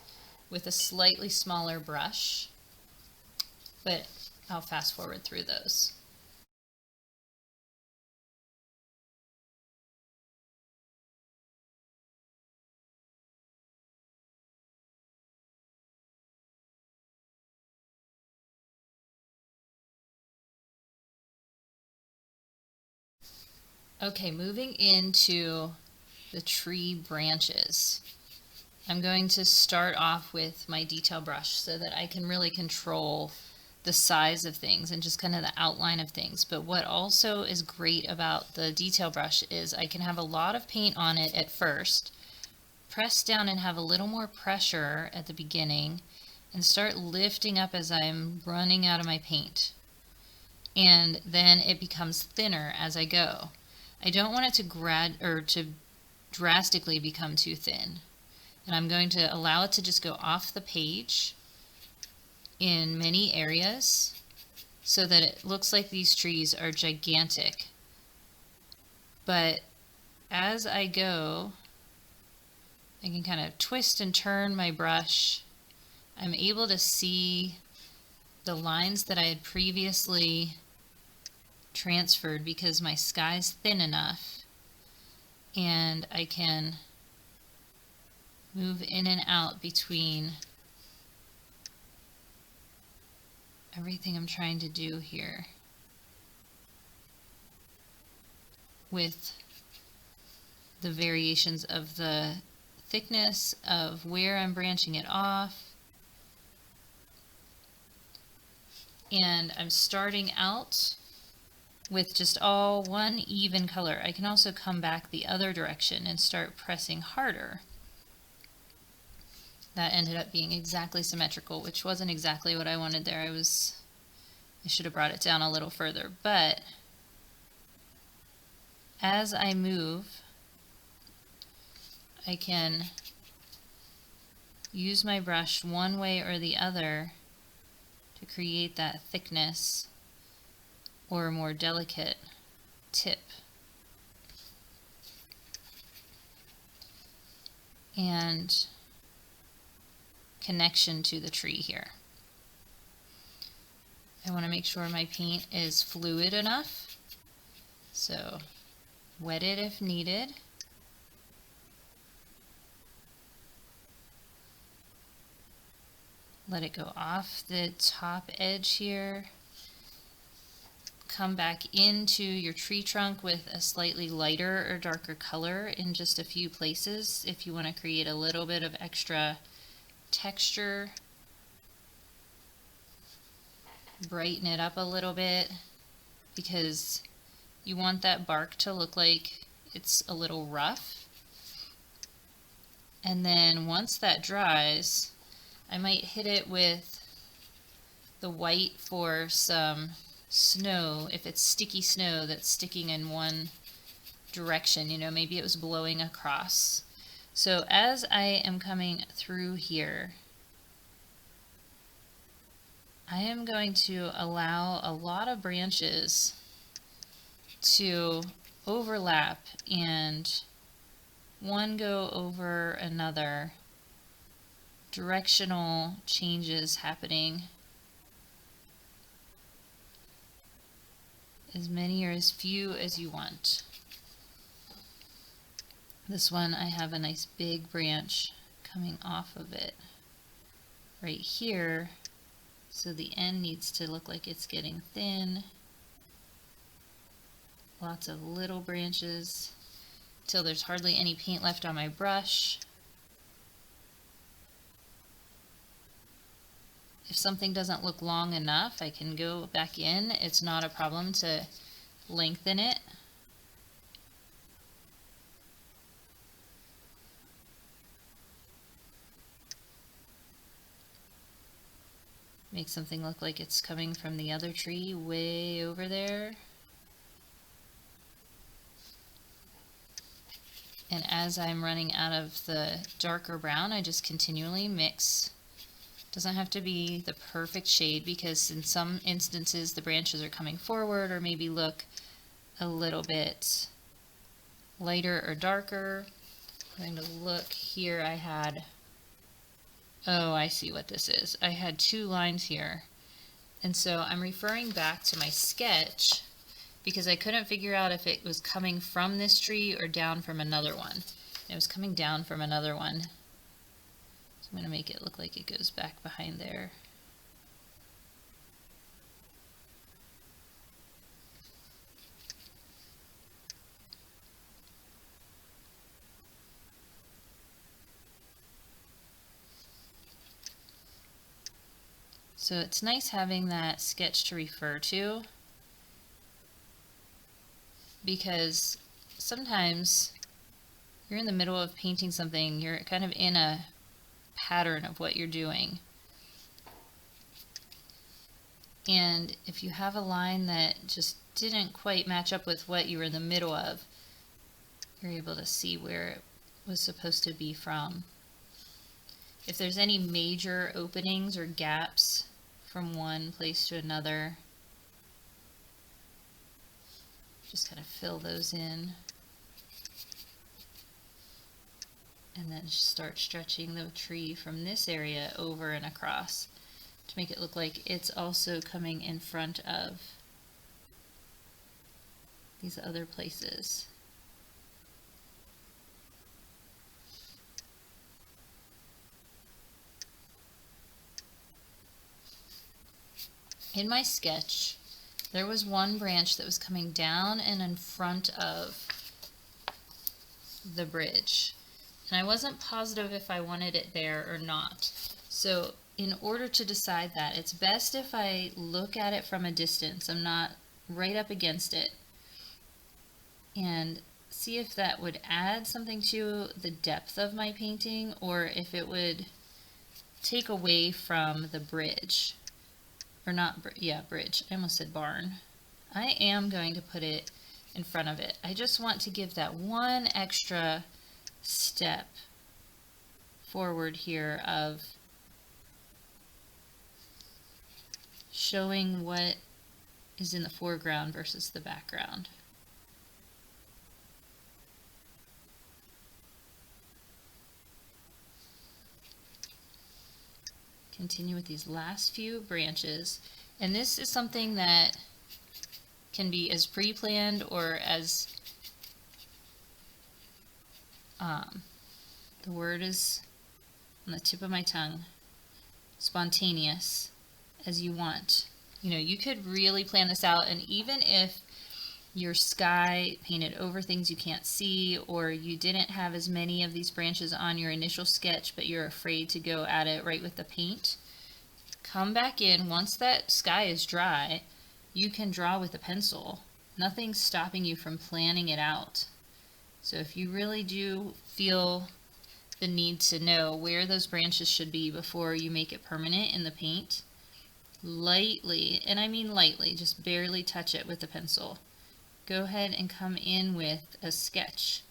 with a slightly smaller brush, but I'll fast forward through those. Okay, moving into the tree branches. I'm going to start off with my detail brush so that I can really control the size of things and just kind of the outline of things. But what also is great about the detail brush is I can have a lot of paint on it at first, press down and have a little more pressure at the beginning, and start lifting up as I'm running out of my paint. And then it becomes thinner as I go. I don't want it to drastically become too thin. And I'm going to allow it to just go off the page in many areas so that it looks like these trees are gigantic. But as I go, I can kind of twist and turn my brush. I'm able to see the lines that I had previously transferred because my sky's thin enough, and I can move in and out between everything I'm trying to do here with the variations of the thickness of where I'm branching it off. And I'm starting out with just all one even color. I can also come back the other direction and start pressing harder. That ended up being exactly symmetrical, which wasn't exactly what I wanted there. I should have brought it down a little further. But as I move, I can use my brush one way or the other to create that thickness or a more delicate tip. And connection to the tree here. I want to make sure my paint is fluid enough, so wet it if needed. Let it go off the top edge here. Come back into your tree trunk with a slightly lighter or darker color in just a few places if you want to create a little bit of extra texture. Brighten it up a little bit because you want that bark to look like it's a little rough. And then once that dries, I might hit it with the white for some snow, if it's sticky snow that's sticking in one direction, you know, maybe it was blowing across. So as I am coming through here, I am going to allow a lot of branches to overlap and one go over another. Directional changes happening. As many or as few as you want. This one I have a nice big branch coming off of it right here, so the end needs to look like it's getting thin. Lots of little branches till there's hardly any paint left on my brush. If something doesn't look long enough, I can go back in. It's not a problem to lengthen it. Make something look like it's coming from the other tree way over there. And as I'm running out of the darker brown, I just continually mix. Doesn't have to be the perfect shade because in some instances the branches are coming forward or maybe look a little bit lighter or darker. I'm going to look here. Oh, I see what this is. I had two lines here. And so I'm referring back to my sketch because I couldn't figure out if it was coming from this tree or down from another one. It was coming down from another one. So I'm going to make it look like it goes back behind there. So it's nice having that sketch to refer to, because sometimes you're in the middle of painting something, you're kind of in a pattern of what you're doing. And if you have a line that just didn't quite match up with what you were in the middle of, you're able to see where it was supposed to be from. If there's any major openings or gaps from one place to another, just kind of fill those in. And then start stretching the tree from this area over and across to make it look like it's also coming in front of these other places. In my sketch, there was one branch that was coming down and in front of the bridge. And I wasn't positive if I wanted it there or not. So in order to decide that, it's best if I look at it from a distance. I'm not right up against it. And see if that would add something to the depth of my painting, or if it would take away from the bridge. Or not, yeah, bridge. I almost said barn. I am going to put it in front of it. I just want to give that one extra step forward here of showing what is in the foreground versus the background. Continue with these last few branches, and this is something that can be as pre-planned or as the word is on the tip of my tongue, spontaneous, as you want. You know, you could really plan this out, and even if your sky painted over things you can't see, or you didn't have as many of these branches on your initial sketch, but you're afraid to go at it right with the paint, come back in. Once that sky is dry, you can draw with a pencil. Nothing's stopping you from planning it out. So if you really do feel the need to know where those branches should be before you make it permanent in the paint, lightly, and I mean lightly, just barely touch it with a pencil. Go ahead and come in with a sketch.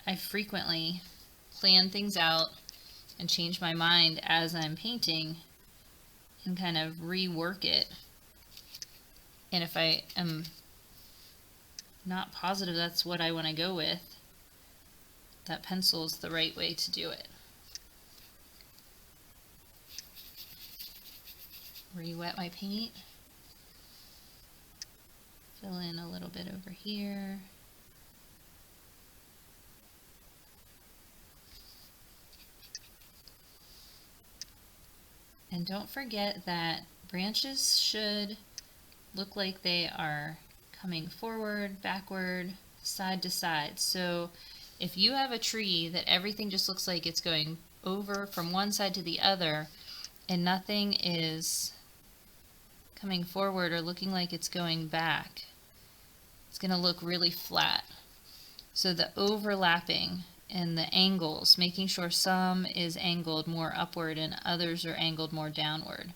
I frequently plan things out and change my mind as I'm painting and kind of rework it. And if I am not positive that's what I want to go with, that pencil is the right way to do it. Re-wet my paint. Fill in a little bit over here. And don't forget that branches should look like they are coming forward, backward, side to side. So if you have a tree that everything just looks like it's going over from one side to the other and nothing is coming forward or looking like it's going back, it's going to look really flat. So the overlapping and the angles, making sure some is angled more upward and others are angled more downward,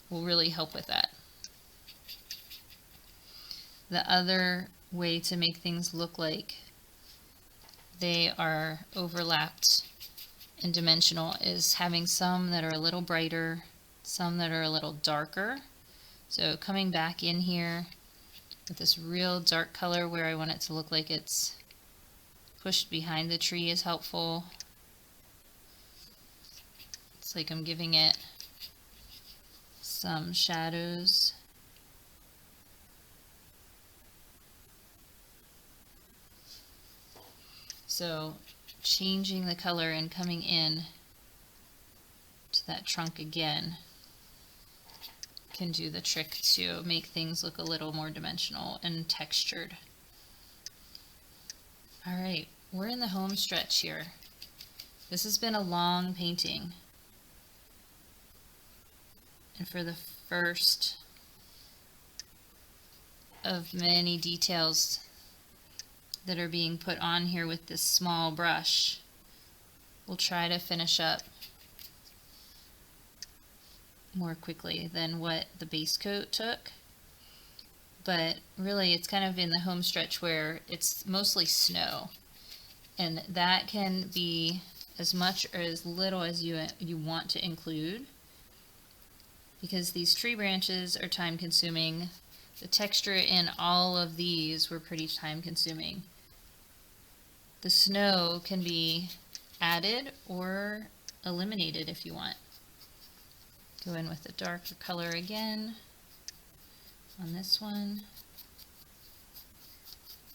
will really help with that. The other way to make things look like they are overlapped and dimensional is having some that are a little brighter, some that are a little darker. So coming back in here with this real dark color where I want it to look like it's pushed behind the tree is helpful. It's like I'm giving it some shadows. So changing the color and coming in to that trunk again can do the trick to make things look a little more dimensional and textured. Alright, we're in the home stretch here. This has been a long painting. And for the first of many details that are being put on here with this small brush, we'll try to finish up more quickly than what the base coat took. But really it's kind of in the home stretch where it's mostly snow, and that can be as much or as little as you want to include, because these tree branches are time consuming. The texture in all of these were pretty time consuming. The snow can be added or eliminated if you want. Go in with a darker color again on this one.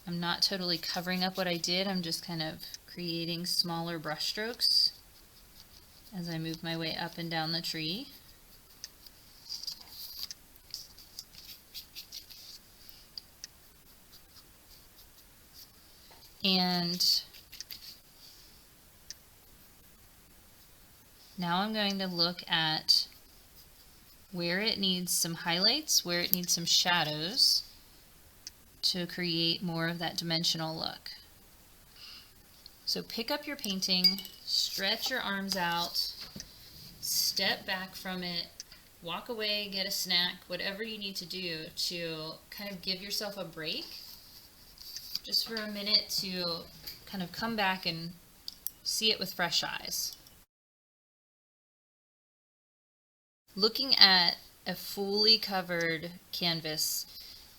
I'm not totally covering up what I did, I'm just kind of creating smaller brush strokes as I move my way up and down the tree. And now I'm going to look at where it needs some highlights, where it needs some shadows to create more of that dimensional look. So pick up your painting, stretch your arms out, step back from it, walk away, get a snack, whatever you need to do to kind of give yourself a break, just for a minute, to kind of come back and see it with fresh eyes. Looking at a fully covered canvas,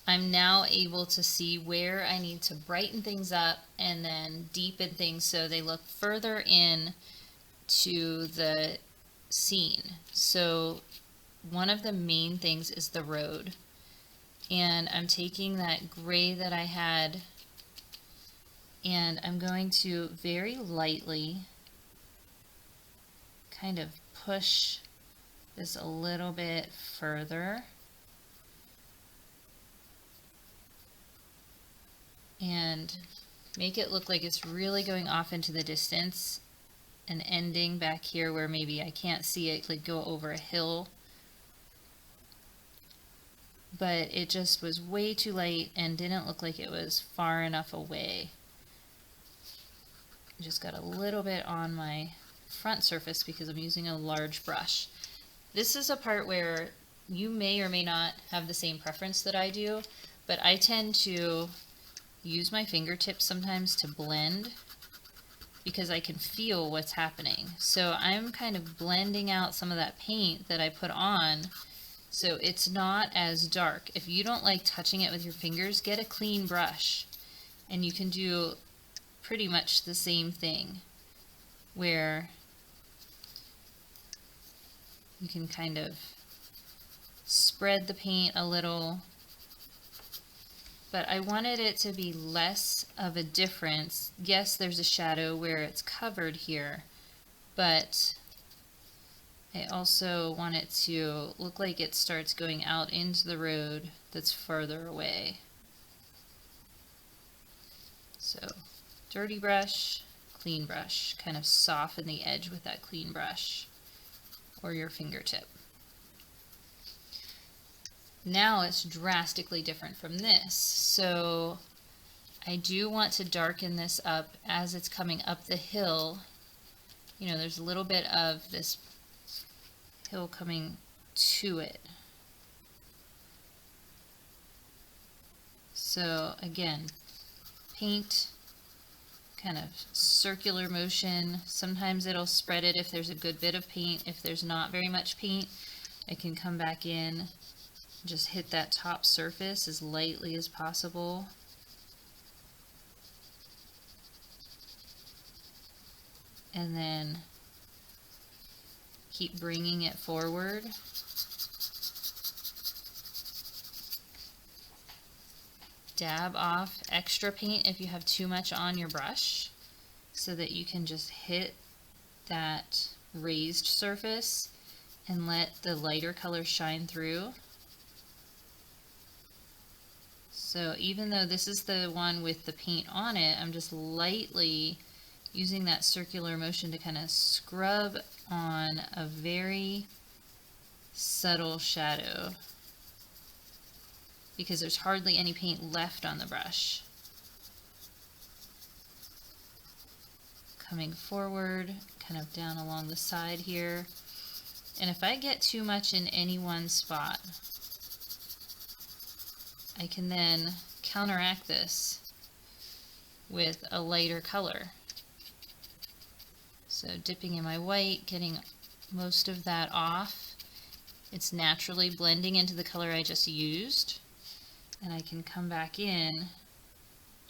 I'm now able to see where I need to brighten things up and then deepen things so they look further in to the scene. So one of the main things is the road. And I'm taking that gray that I had, and I'm going to very lightly kind of push this a little bit further and make it look like it's really going off into the distance and ending back here where maybe I can't see it, like go over a hill. But it just was way too light and didn't look like it was far enough away. Just got a little bit on my front surface because I'm using a large brush. This is a part where you may or may not have the same preference that I do, but I tend to use my fingertips sometimes to blend because I can feel what's happening. So I'm kind of blending out some of that paint that I put on so it's not as dark. If you don't like touching it with your fingers, get a clean brush and you can do pretty much the same thing, where you can kind of spread the paint a little, but I wanted it to be less of a difference. Yes, there's a shadow where it's covered here, but I also want it to look like it starts going out into the road that's further away. So dirty brush, clean brush, kind of soften the edge with that clean brush or your fingertip. Now it's drastically different from this. So I do want to darken this up as it's coming up the hill. You know, there's a little bit of this hill coming to it. So again, paint, kind of circular motion. Sometimes it'll spread it if there's a good bit of paint. If there's not very much paint, I can come back in, just hit that top surface as lightly as possible. And then keep bringing it forward. Dab off extra paint if you have too much on your brush so that you can just hit that raised surface and let the lighter color shine through. So even though this is the one with the paint on it, I'm just lightly using that circular motion to kind of scrub on a very subtle shadow because there's hardly any paint left on the brush. Coming forward, kind of down along the side here. And if I get too much in any one spot, I can then counteract this with a lighter color. So dipping in my white, getting most of that off. It's naturally blending into the color I just used. And I can come back in,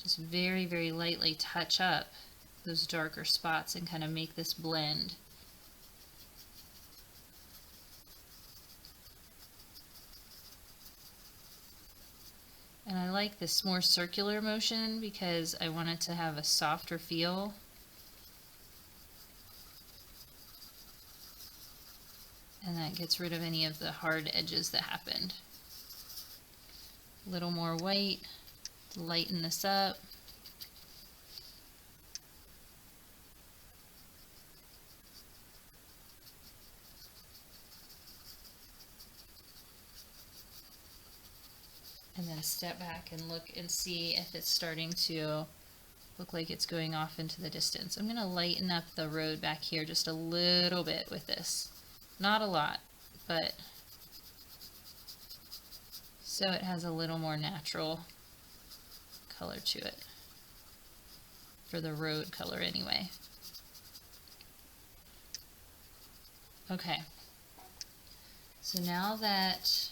just very, very lightly touch up those darker spots and kind of make this blend. And I like this more circular motion because I want it to have a softer feel. And that gets rid of any of the hard edges that happened. A little more white to lighten this up. And then step back and look and see if it's starting to look like it's going off into the distance. I'm going to lighten up the road back here just a little bit with this. Not a lot, but so it has a little more natural color to it. For the road color anyway. Okay. So now that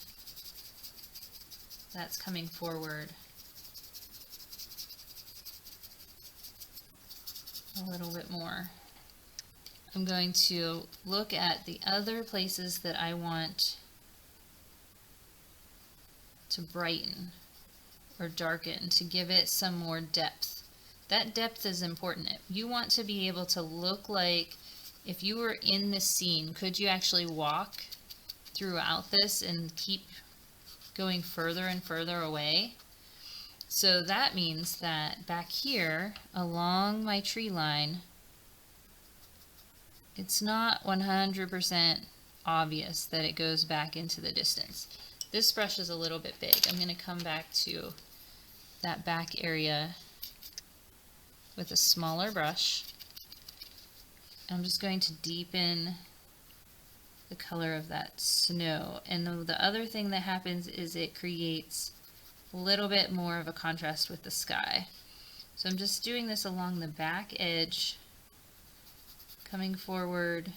that's coming forward a little bit more, I'm going to look at the other places that I want to brighten or darken to give it some more depth. That depth is important. You want to be able to look like if you were in this scene, could you actually walk throughout this and keep going further and further away? So that means that back here along my tree line, it's not 100% obvious that it goes back into the distance. This brush is a little bit big. I'm going to come back to that back area with a smaller brush. I'm just going to deepen the color of that snow. And the other thing that happens is it creates a little bit more of a contrast with the sky. So I'm just doing this along the back edge, coming forward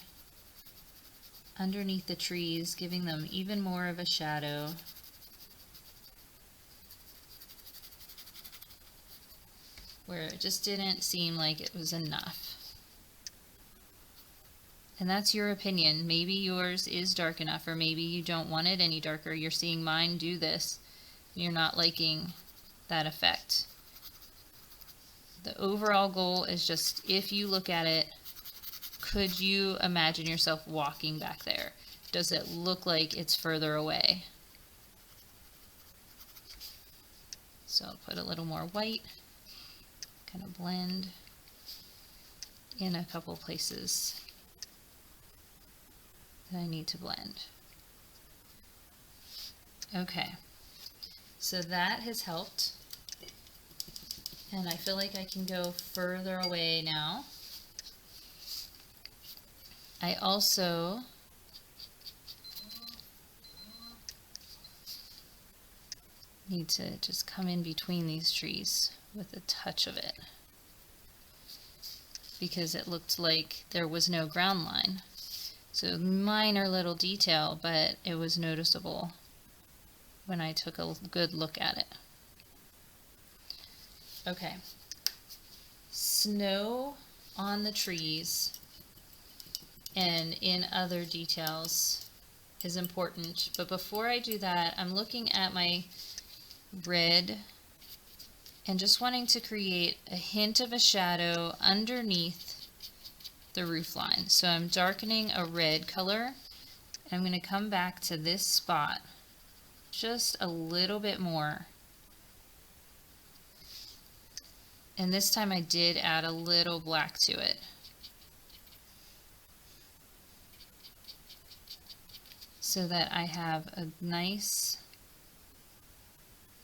underneath the trees, giving them even more of a shadow. Where it just didn't seem like it was enough. And that's your opinion. Maybe yours is dark enough, or maybe you don't want it any darker. You're seeing mine do this, and you're not liking that effect. The overall goal is just, if you look at it, could you imagine yourself walking back there? Does it look like it's further away? So I'll put a little more white, kind of blend in a couple places that I need to blend. Okay, so that has helped, and I feel like I can go further away now. I also need to just come in between these trees with a touch of it, because it looked like there was no ground line. So minor little detail, but it was noticeable when I took a good look at it. Okay, snow on the trees and in other details is important, but before I do that, I'm looking at my red and just wanting to create a hint of a shadow underneath the roof line. So I'm darkening a red color, and I'm going to come back to this spot just a little bit more. And this time I did add a little black to it. so that I have a nice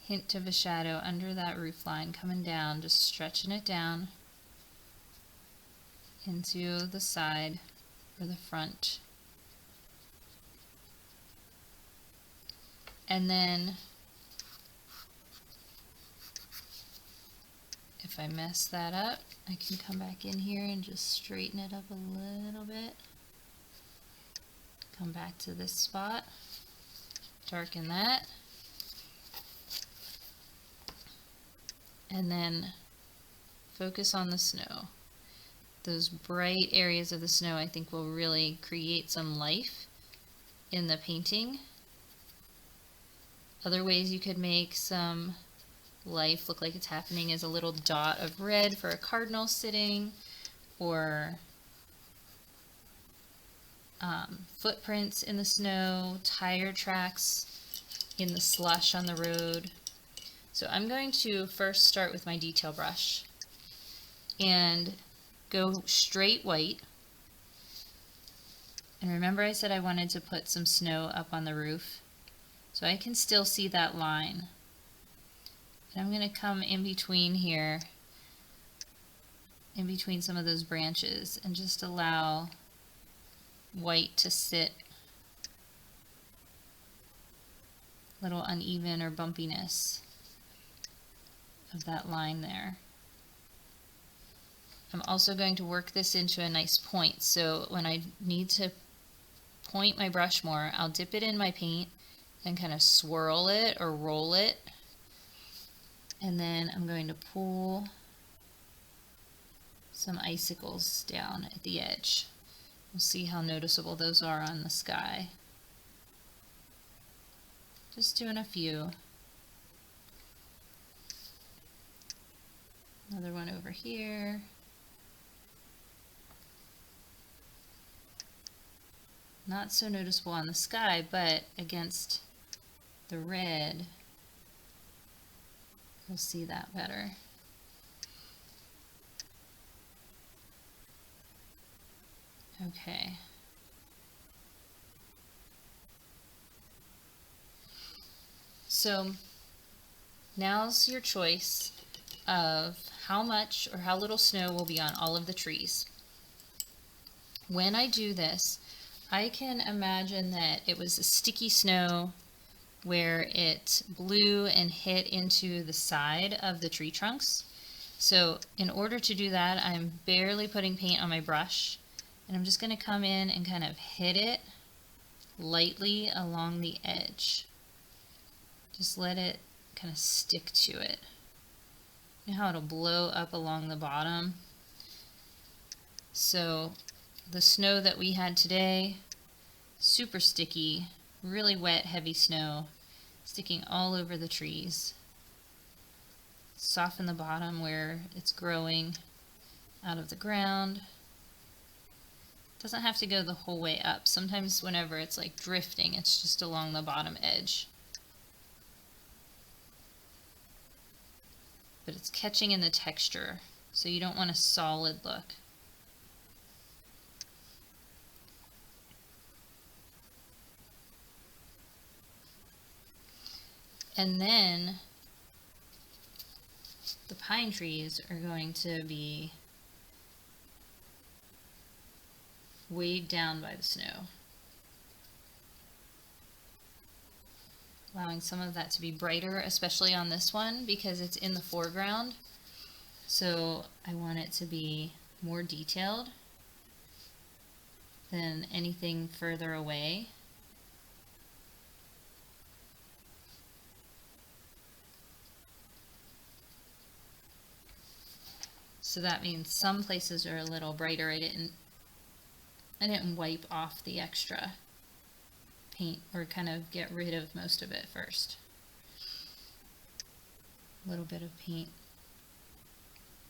hint of a shadow under that roof line coming down, just stretching it down into the side or the front. And then if I mess that up, I can come back in here and just straighten it up a little bit. Come back to this spot, darken that, and then focus on the snow. Those bright areas of the snow I think will really create some life in the painting. Other ways you could make some life look like it's happening is a little dot of red for a cardinal sitting, or footprints in the snow, tire tracks in the slush on the road. So I'm going to first start with my detail brush and go straight white. And remember I said I wanted to put some snow up on the roof, so I can still see that line. And I'm going to come in between here, in between some of those branches, and just allow white to sit a little uneven or bumpiness of that line there. I'm also going to work this into a nice point, so when I need to point my brush more, I'll dip it in my paint and kind of swirl it or roll it, and then I'm going to pull some icicles down at the edge. We'll see how noticeable those are on the sky. Just doing a few. Another one over here. Not so noticeable on the sky, but against the red, you'll see that better. Okay. So now's your choice of how much or how little snow will be on all of the trees. When I do this, I can imagine that it was a sticky snow where it blew and hit into the side of the tree trunks. So in order to do that, I'm barely putting paint on my brush, and I'm just going to come in and kind of hit it lightly along the edge. Just let it kind of stick to it. You know how it'll blow up along the bottom? So the snow that we had today, super sticky, really wet, heavy snow, sticking all over the trees. Soften the bottom where it's growing out of the ground. Doesn't have to go the whole way up. Sometimes whenever it's like drifting, it's just along the bottom edge. But it's catching in the texture, so you don't want a solid look. And then the pine trees are going to be weighed down by the snow, allowing some of that to be brighter, especially on this one because it's in the foreground. So I want it to be more detailed than anything further away. So that means some places are a little brighter. I didn't wipe off the extra paint, or kind of get rid of most of it first. A little bit of paint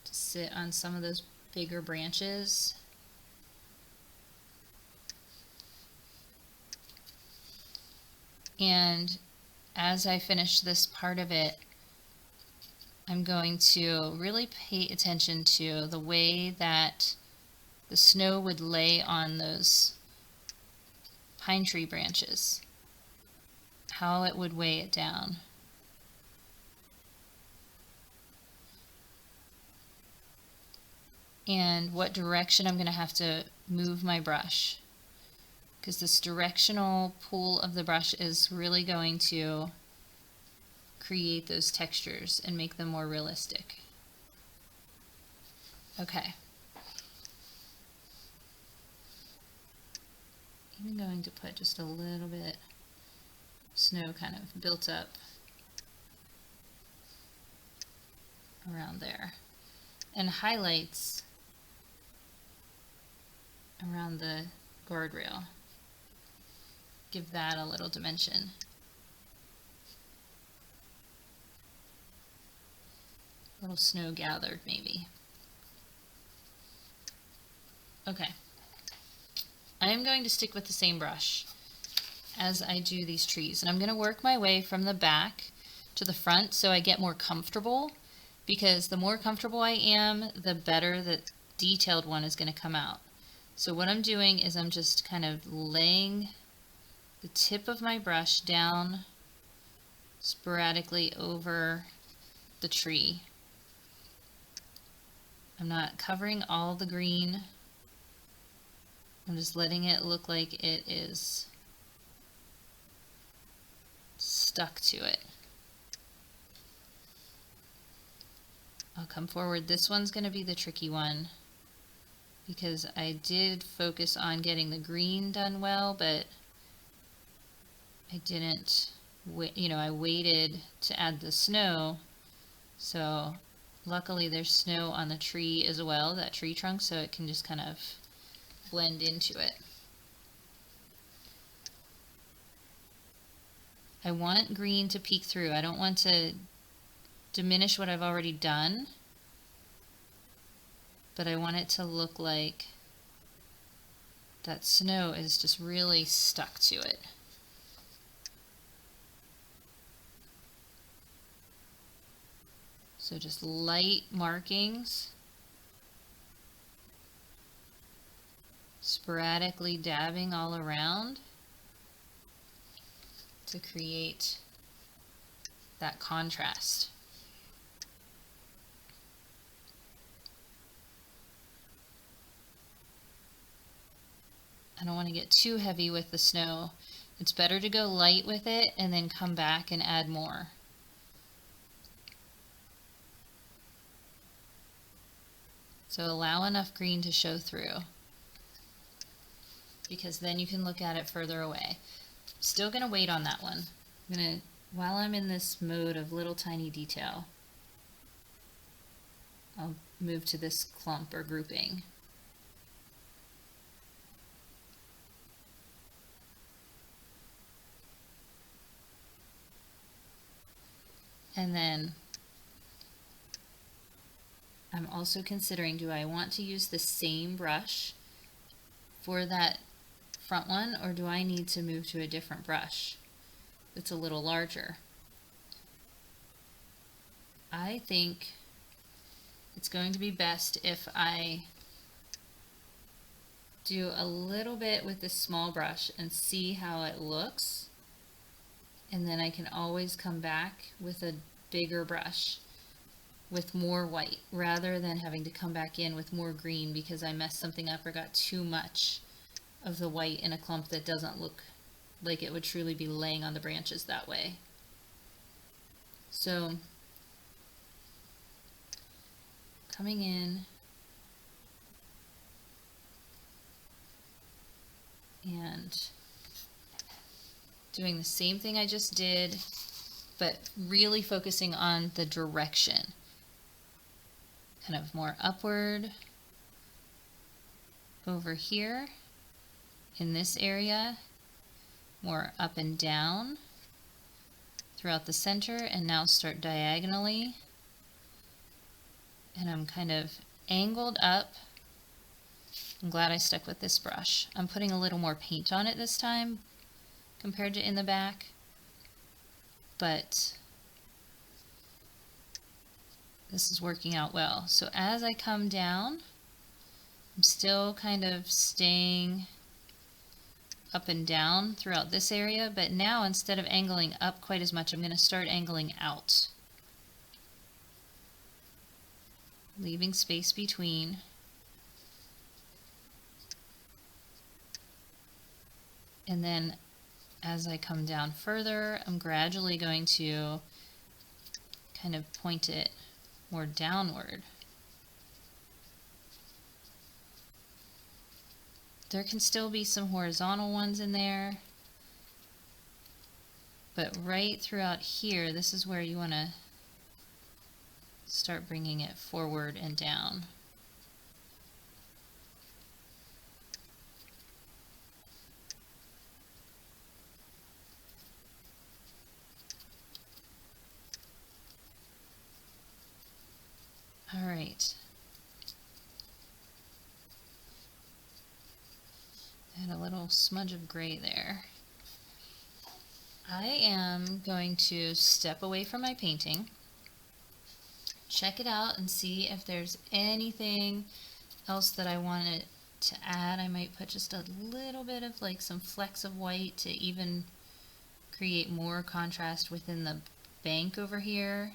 to sit on some of those bigger branches. And as I finish this part of it, I'm going to really pay attention to the way that the snow would lay on those pine tree branches. how it would weigh it down. And what direction I'm going to have to move my brush, because this directional pull of the brush is really going to create those textures and make them more realistic. Okay. I'm going to put just a little bit snow kind of built up around there, and highlights around the guardrail. Give that a little dimension. A little snow gathered maybe. Okay. I am going to stick with the same brush as I do these trees, and I'm going to work my way from the back to the front so I get more comfortable, because the more comfortable I am, the better the detailed one is going to come out. So what I'm doing is I'm just kind of laying the tip of my brush down sporadically over the tree. I'm not covering all the green. I'm just letting it look like it is stuck to it. I'll come forward. This one's going to be the tricky one, because I did focus on getting the green done well, but I didn't, I waited to add the snow. So luckily there's snow on the tree as well, that tree trunk, so it can just kind of blend into it. I want green to peek through. I don't want to diminish what I've already done, but I want it to look like that snow is just really stuck to it. So just light markings, sporadically dabbing all around to create that contrast. I don't want to get too heavy with the snow. It's better to go light with it and then come back and add more. So allow enough green to show through, because then you can look at it further away. Still going to wait on that one. While I'm in this mode of little tiny detail, I'll move to this clump or grouping. And then I'm also considering, do I want to use the same brush for that front one, or do I need to move to a different brush that's a little larger? I think it's going to be best if I do a little bit with this small brush and see how it looks, and then I can always come back with a bigger brush with more white, rather than having to come back in with more green because I messed something up or got too much of the white in a clump that doesn't look like it would truly be laying on the branches that way. So coming in and doing the same thing I just did, but really focusing on the direction. Kind of more upward over here in this area, more up and down throughout the center, and now start diagonally. And I'm kind of angled up. I'm glad I stuck with this brush. I'm putting a little more paint on it this time compared to in the back, but this is working out well. So as I come down, I'm still kind of staying up and down throughout this area, but now instead of angling up quite as much, I'm going to start angling out, leaving space between. And then as I come down further, I'm gradually going to kind of point it more downward. There can still be some horizontal ones in there, but right throughout here, this is where you want to start bringing it forward and down. All right. Add a little smudge of gray there. I am going to step away from my painting, check it out, and see if there's anything else that I wanted to add. I might put just a little bit of like some flecks of white to even create more contrast within the bank over here.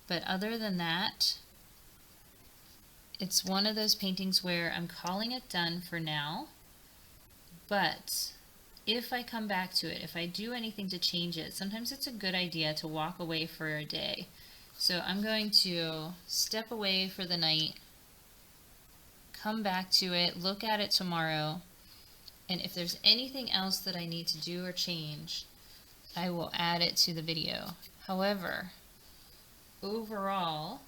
But other than that, it's one of those paintings where I'm calling it done for now, but if I come back to it, if I do anything to change it, sometimes it's a good idea to walk away for a day. So I'm going to step away for the night, come back to it, look at it tomorrow, and if there's anything else that I need to do or change, I will add it to the video. However, overall,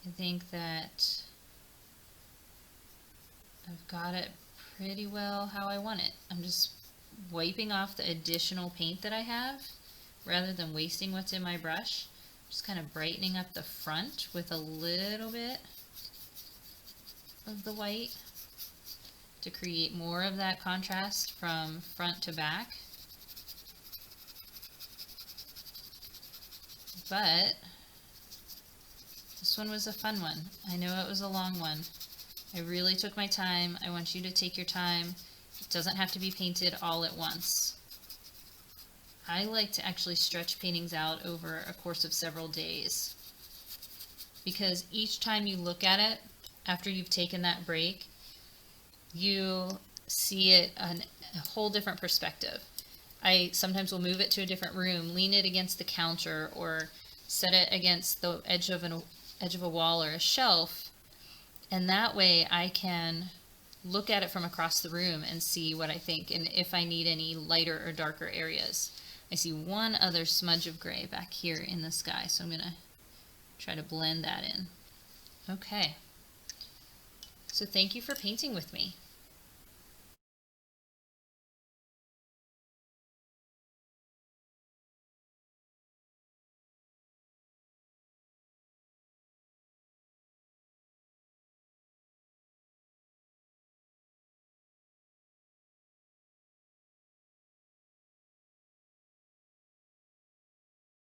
I think that I've got it pretty well how I want it. I'm just wiping off the additional paint that I have rather than wasting what's in my brush. Just kind of brightening up the front with a little bit of the white to create more of that contrast from front to back. But this one was a fun one. I know it was a long one. I really took my time. I want you to take your time. It doesn't have to be painted all at once. I like to actually stretch paintings out over a course of several days, because each time you look at it after you've taken that break, you see it in a whole different perspective. I sometimes will move it to a different room, lean it against the counter, or set it against the edge of a wall or a shelf, and that way I can look at it from across the room and see what I think and if I need any lighter or darker areas. I see one other smudge of gray back here in the sky, so I'm going to try to blend that in. Okay. So thank you for painting with me.